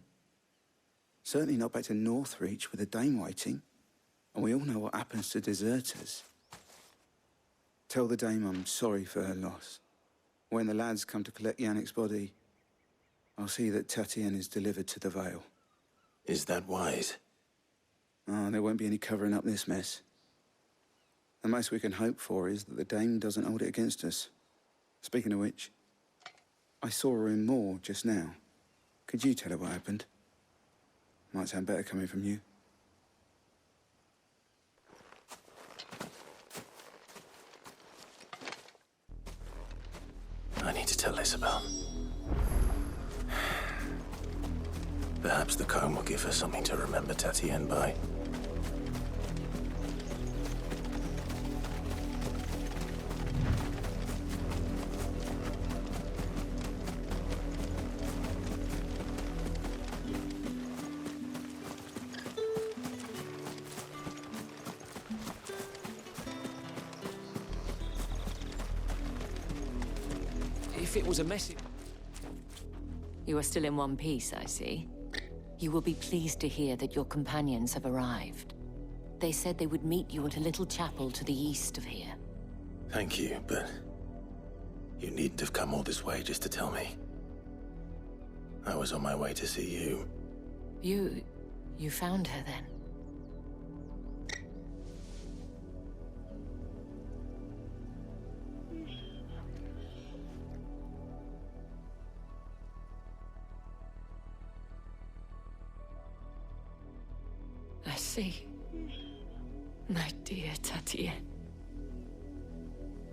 Certainly not back to Northreach with a dame waiting. And we all know what happens to deserters. Tell the dame I'm sorry for her loss. When the lads come to collect Yannick's body, I'll see that Tatienne is delivered to the Vale. Is that wise? Oh, there won't be any covering up this mess. The most we can hope for is that the dame doesn't hold it against us. Speaking of which, I saw her in Moor just now. Could you tell her what happened? Might sound better coming from you. tell Isabel. Perhaps the comb will give her something to remember Tatienne by. If it was a message... You are still in one piece, I see. You will be pleased to hear that your companions have arrived. They said they would meet you at a little chapel to the east of here. Thank you, but you needn't have come all this way just to tell me. I was on my way to see you. You found her then? I see. My dear Tatienne.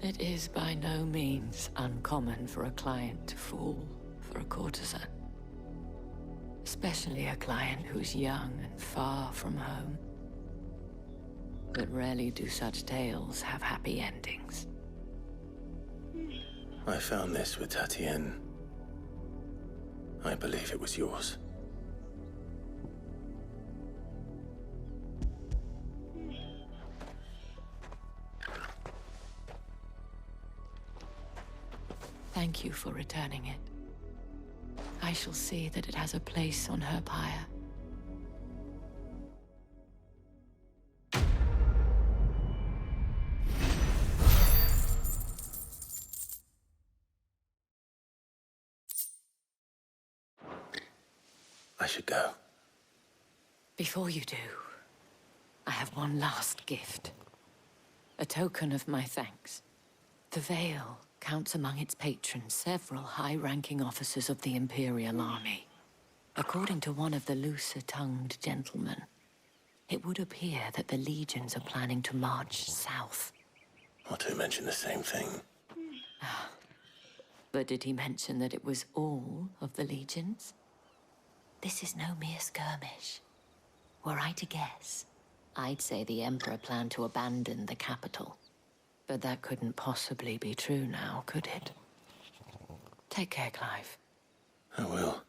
It is by no means uncommon for a client to fall for a courtesan. Especially a client who's young and far from home. But rarely do such tales have happy endings. I found this with Tatienne. I believe it was yours. Thank you for returning it. I shall see that it has a place on her pyre. I should go. Before you do, I have one last gift. A token of my thanks. The Veil counts among its patrons several high-ranking officers of the Imperial Army. According to one of the looser-tongued gentlemen, it would appear that the legions are planning to march south. Otto mentioned the same thing. But did he mention that it was all of the legions? This is no mere skirmish. Were I to guess, I'd say the Emperor planned to abandon the capital. But that couldn't possibly be true now, could it? Take care, Clive. I will.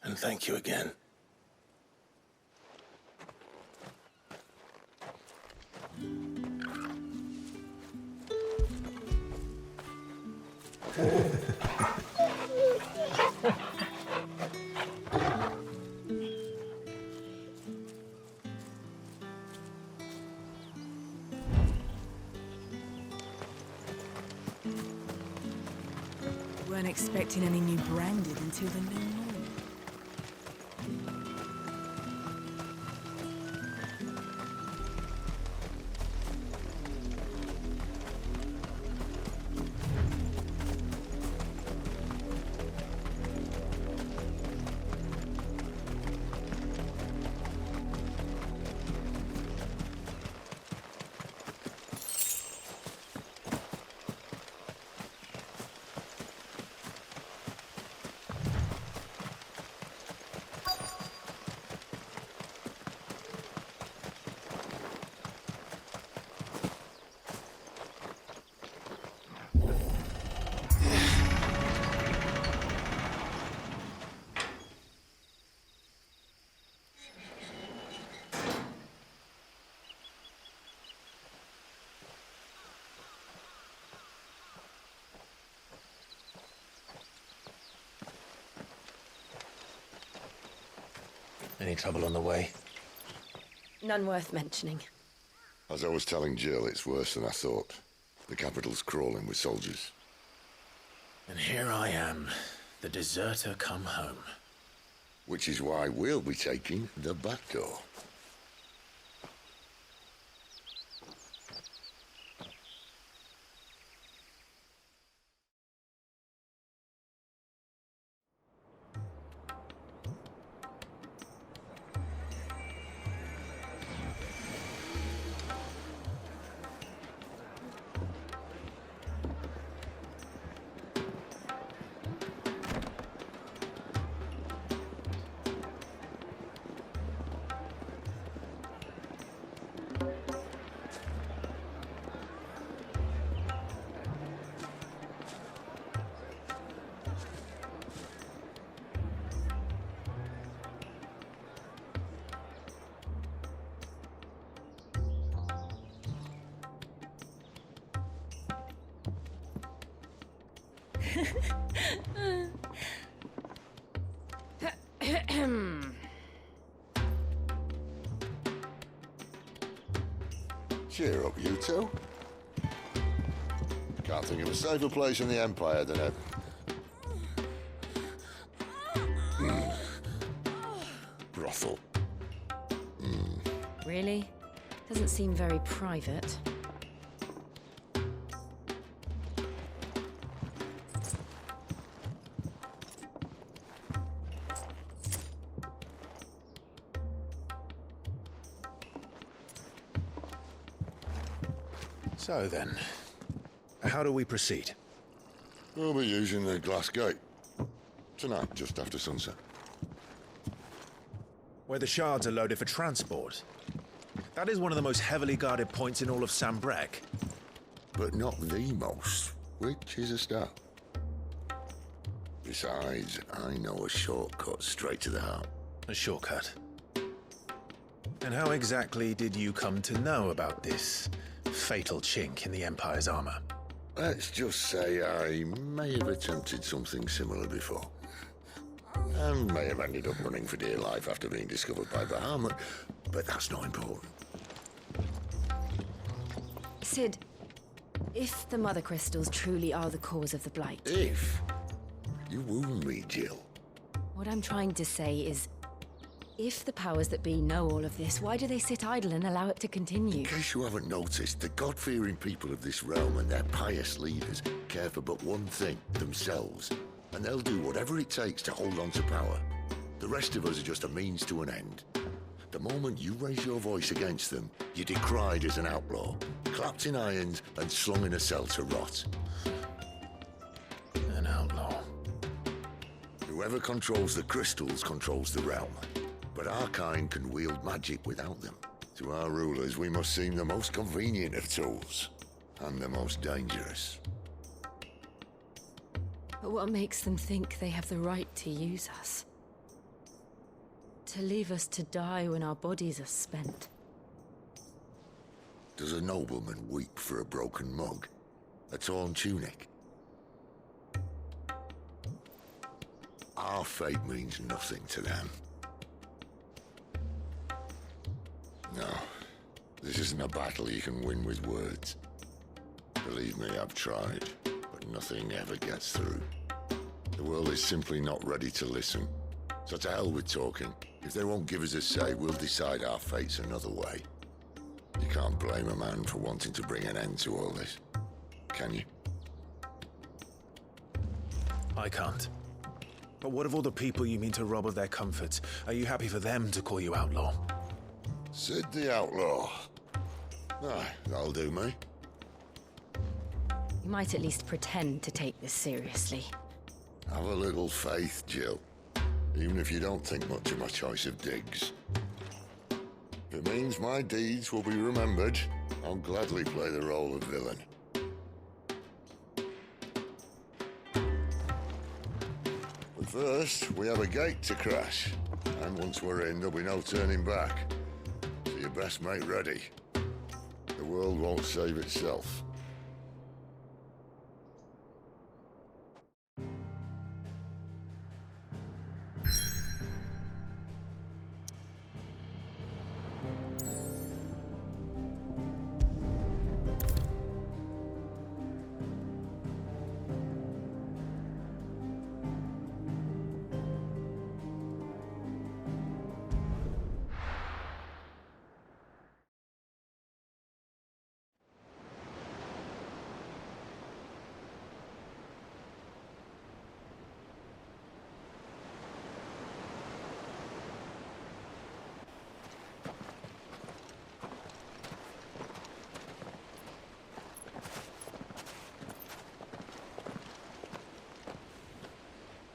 And thank you again. Weren't expecting any new branded until the new moon. Any trouble on the way? None worth mentioning. As I was telling Jill, it's worse than I thought. The capital's crawling with soldiers. And here I am, the deserter come home. Which is why we'll be taking the back door. Cheer up, you two. Can't think of a safer place in the Empire than it. Brothel. Really? Doesn't seem very private. So then, how do we proceed? We'll be using the glass gate. Tonight, just after sunset. Where the shards are loaded for transport. That is one of the most heavily guarded points in all of Sambrec. But not the most, which is a start. Besides, I know a shortcut straight to the heart. A shortcut? And how exactly did you come to know about this fatal chink in the Empire's armor? Let's just say I may have attempted something similar before. And may have ended up running for dear life after being discovered by Bahamut, but that's not important. Sid, if the Mother Crystals truly are the cause of the Blight... If? You wound me, Jill. What I'm trying to say is, if the powers that be know all of this, why do they sit idle and allow it to continue? In case you haven't noticed, the God-fearing people of this realm and their pious leaders care for but one thing, themselves. And they'll do whatever it takes to hold on to power. The rest of us are just a means to an end. The moment you raise your voice against them, you're decried as an outlaw, clapped in irons and slung in a cell to rot. An outlaw. Whoever controls the crystals controls the realm. But our kind can wield magic without them. To our rulers, we must seem the most convenient of tools, and the most dangerous. But what makes them think they have the right to use us? To leave us to die when our bodies are spent? Does a nobleman weep for a broken mug? A torn tunic? Our fate means nothing to them. No, this isn't a battle you can win with words. Believe me, I've tried, but nothing ever gets through. The world is simply not ready to listen. So to hell with talking. If they won't give us a say, we'll decide our fates another way. You can't blame a man for wanting to bring an end to all this, can you? I can't. But what of all the people you mean to rob of their comforts? Are you happy for them to call you outlaw? Sid the Outlaw. Aye, that'll do me. You might at least pretend to take this seriously. Have a little faith, Jill. Even if you don't think much of my choice of digs. If it means my deeds will be remembered, I'll gladly play the role of villain. But first, we have a gate to crash. And once we're in, there'll be no turning back. So you best make ready. The world won't save itself.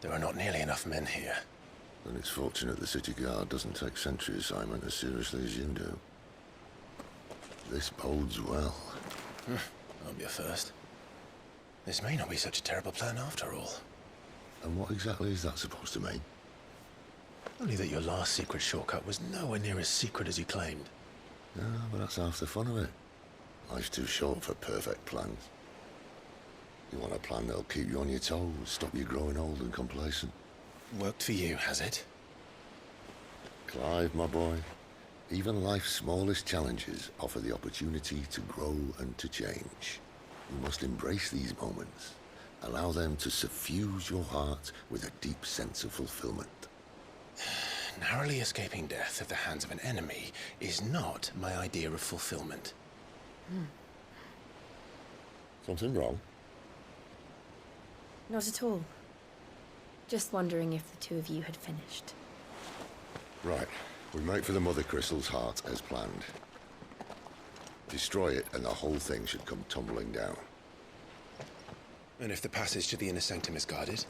There are not nearly enough men here. Then it's fortunate the city guard doesn't take sentry assignment as seriously as you do. This bodes well. Won't be a first. This may not be such a terrible plan after all. And what exactly is that supposed to mean? Only that your last secret shortcut was nowhere near as secret as you claimed. Yeah, but that's half the fun of it. Life's too short for perfect plans. You want a plan that'll keep you on your toes, stop you growing old and complacent. Worked for you, has it? Clive, my boy, even life's smallest challenges offer the opportunity to grow and to change. You must embrace these moments. Allow them to suffuse your heart with a deep sense of fulfillment. Narrowly escaping death at the hands of an enemy is not my idea of fulfillment. Something wrong? Not at all. Just wondering if the two of you had finished. Right. We make for the Mother Crystal's heart as planned. Destroy it and the whole thing should come tumbling down. And if the passage to the inner sanctum is guarded?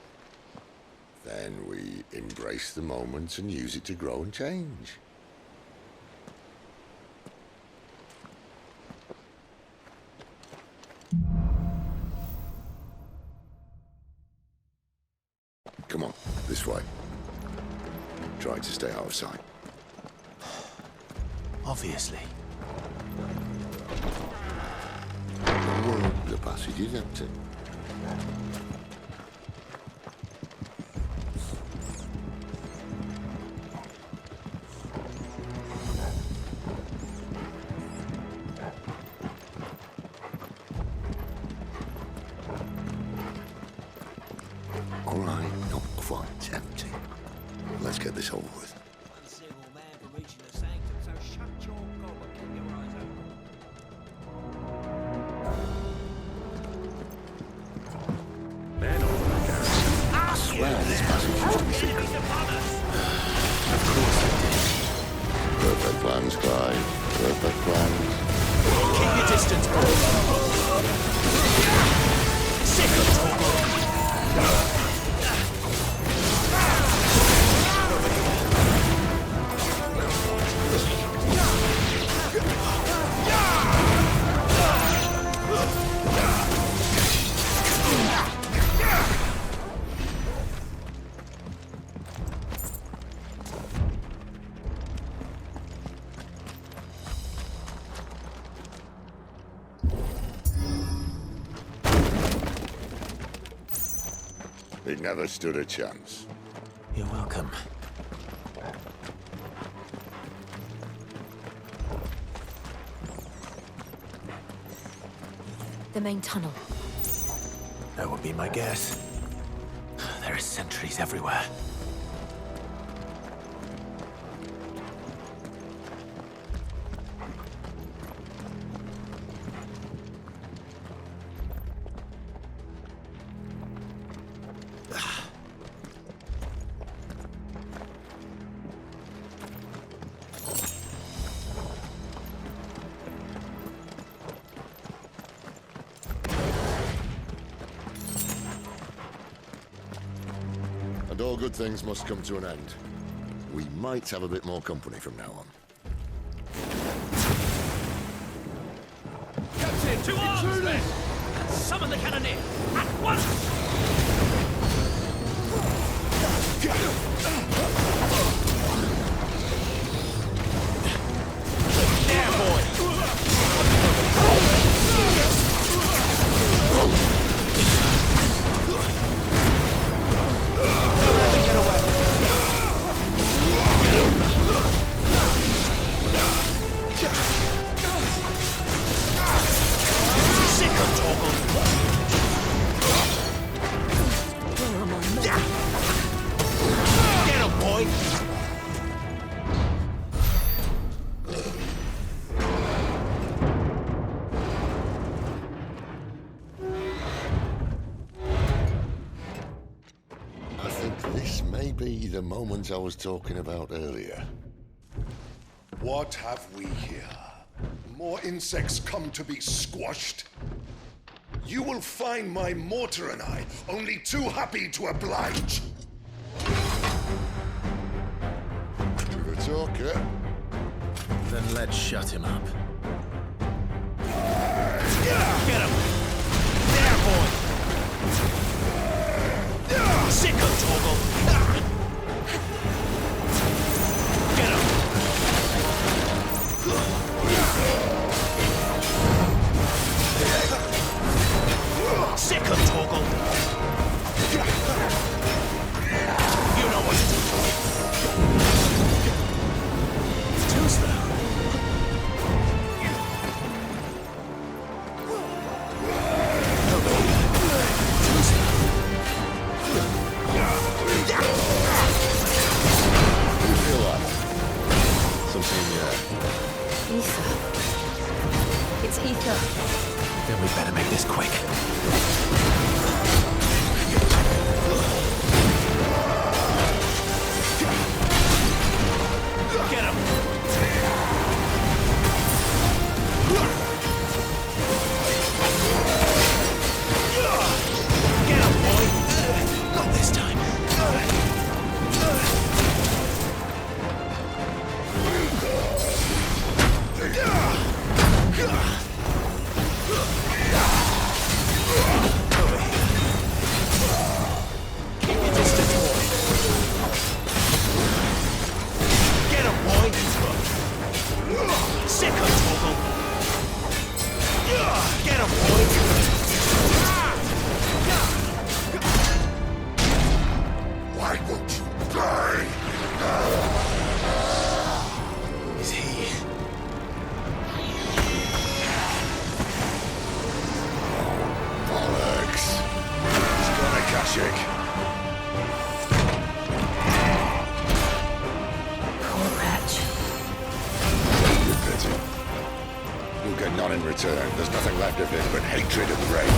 Then we embrace the moment and use it to grow and change. Come on, this way. Try to stay out of sight. Obviously. The passage is empty. All right, not quite empty. Let's get this over with. I swear this passage should be secret. Of course I did. Perfect plans, Clive. Perfect plans. Keep your distance, bro. Sick of talking. He never stood a chance. You're welcome. The main tunnel. That would be my guess. There are sentries everywhere. And all good things must come to an end. We might have a bit more company from now on. Captain, to arms, men! And summon the cannoneer! At once! There, boy! Get him, boy! I think this may be the moment I was talking about earlier. What have we here? More insects come to be squashed? You will find my mortar and I only too happy to oblige. You're a talker. Then let's shut him up. Get him! There, boy! Sick of Torgal! Get him! Sick of Torgal! in return. There's nothing left of him but hatred and rage.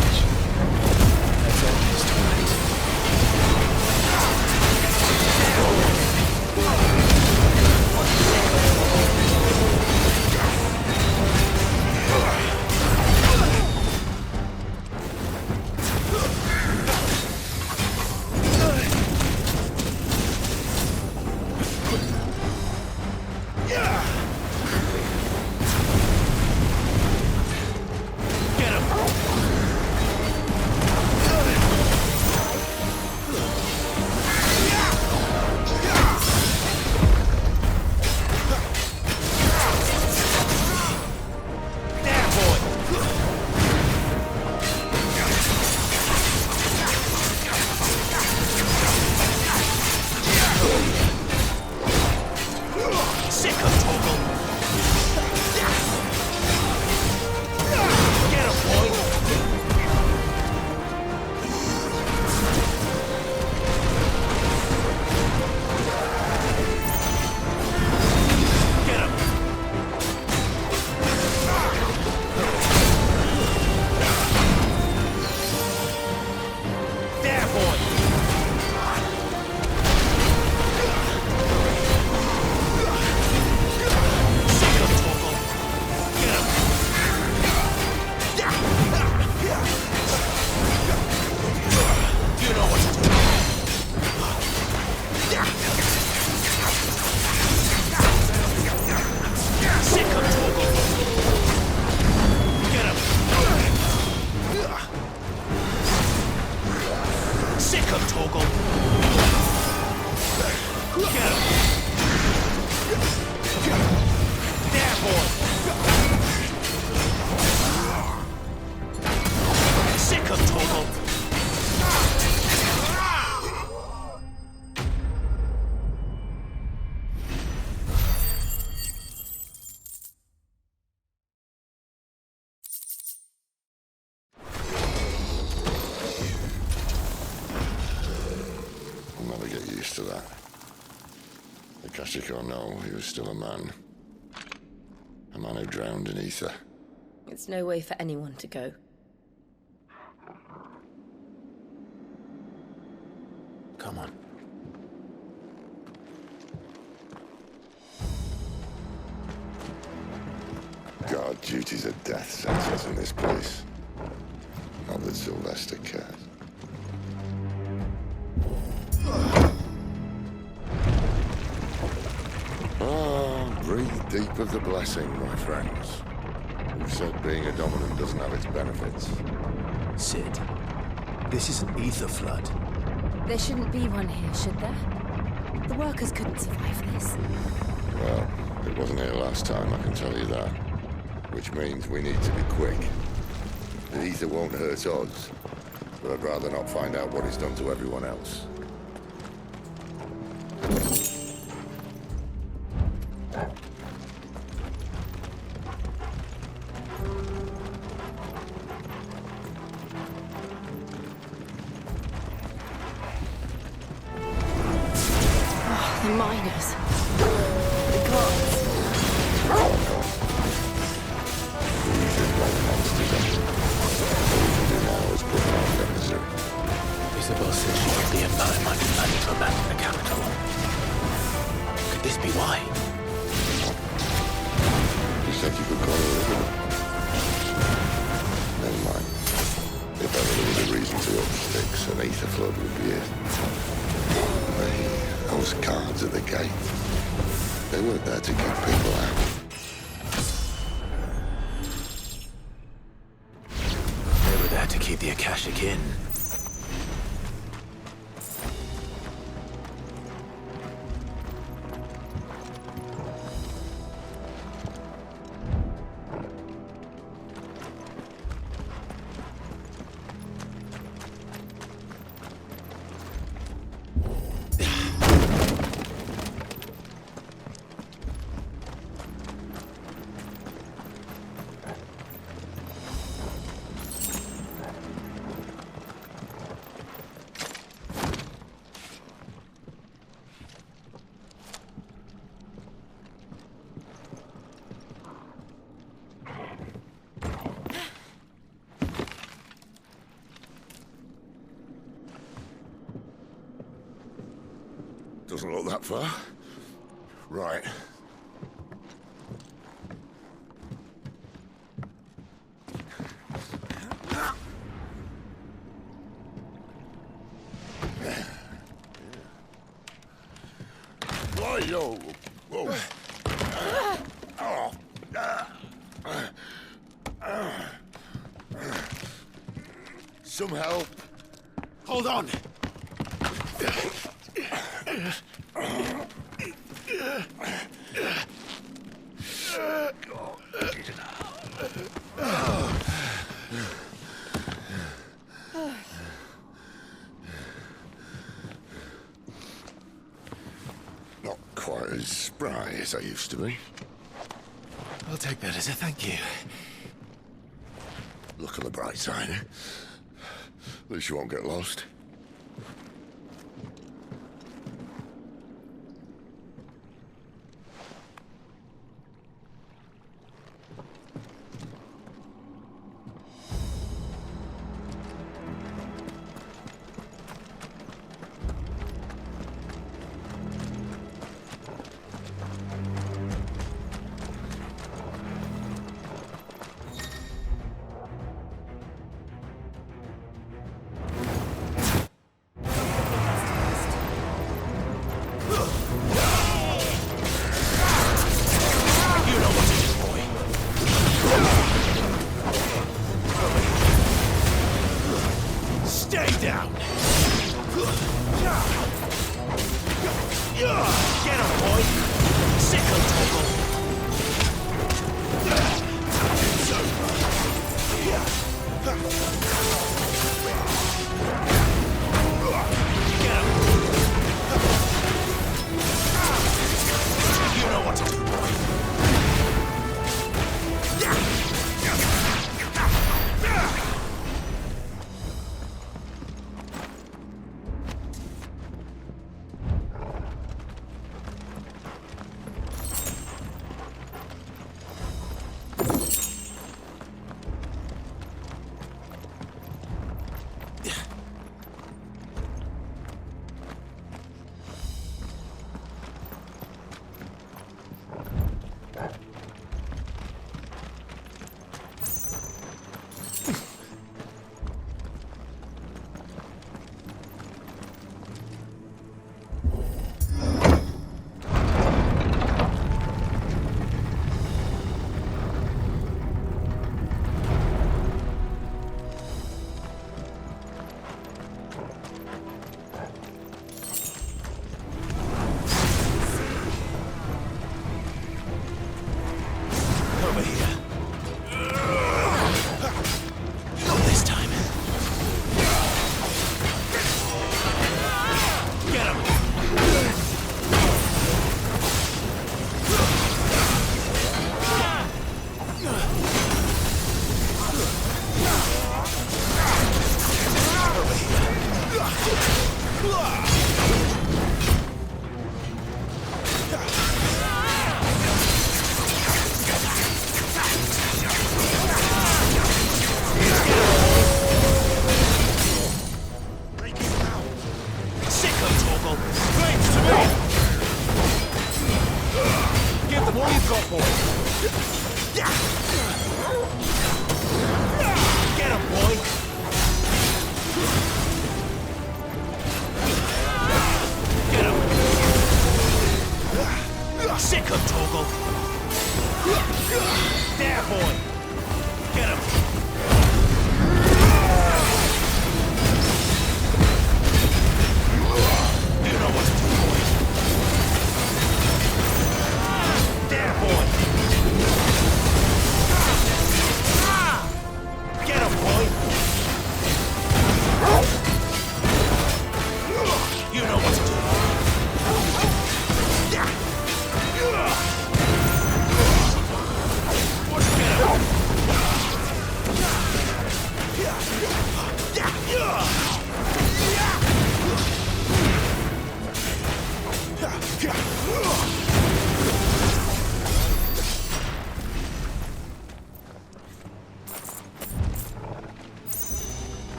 That's all his tonight. To that. Akashic or no, he was still a man. A man who drowned in ether. It's no way for anyone to go. Come on. God, duty's a death sentence in this place. Not that Sylvester cares. Breathe deep of the blessing, my friends. You've said being a dominant doesn't have its benefits. Sid, this is an ether flood. There shouldn't be one here, should there? The workers couldn't survive this. Well, it wasn't here last time, I can tell you that. Which means we need to be quick. The ether won't hurt us, but I'd rather not find out what it's done to everyone else. The miners. The gods. Isabel said she would be a man mighty planning to abandon the capital. Could this be why? You said you could call her a woman. Never mind. If ever there was a reason to up sticks, an ether flood would be it. Those guards at the gate. They weren't there to keep people out. They were there to keep the Akashic in. Doesn't look that far. Right. Why, yo? Whoa. Some help. Hold on. Not quite as spry as I used to be. I'll take that as a thank you. Look on the bright side, eh? At least you won't get lost.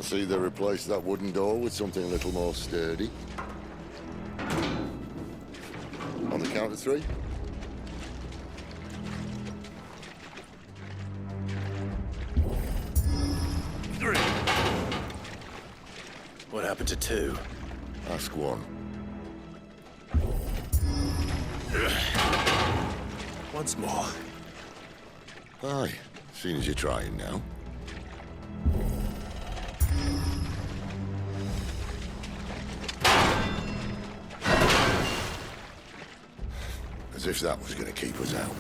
see they replaced that wooden door with something a little more sturdy. On the count of 3. 3. What happened to 2? Ask 1. Once more. Aye, seeing as you're trying now. As if that was going to keep us out.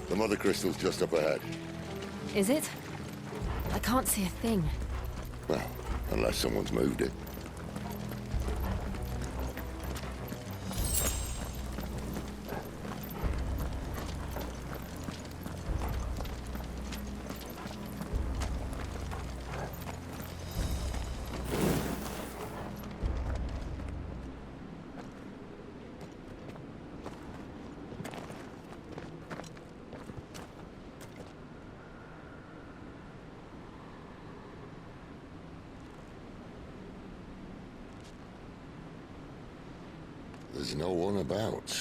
The mother crystal's just up ahead. Is it? I can't see a thing. Well, unless someone's moved it. There's no one about.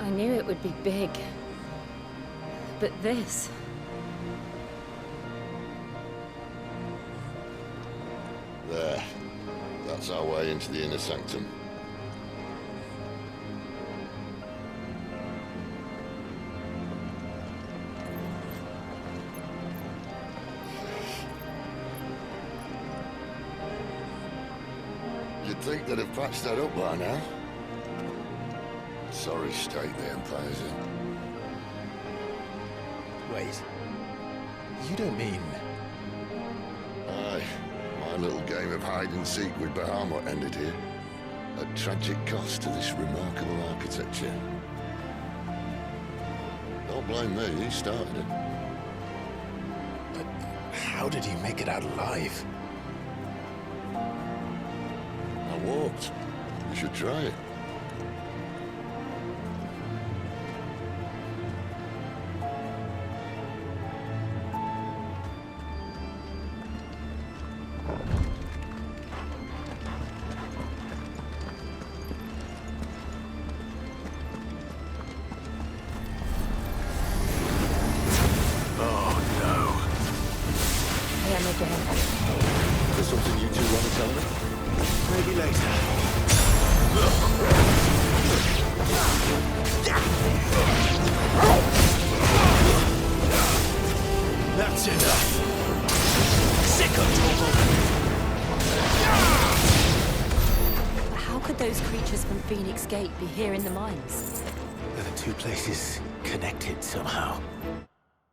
I knew it would be big. But this... There. That's our way into the inner sanctum. You'd think they'd have patched that up by now. Sorry state the Empire's in. Wait. You don't mean... Aye. My little game of hide-and-seek with Bahamut ended here. At tragic cost to this remarkable architecture. Don't blame me, he started it. But how did he make it out alive? I walked. You should try it. Is there something you two want to tell me? Maybe later. That's enough. Sick of But how could those creatures from Phoenix Gate be here in the mines? Are the two places connected somehow?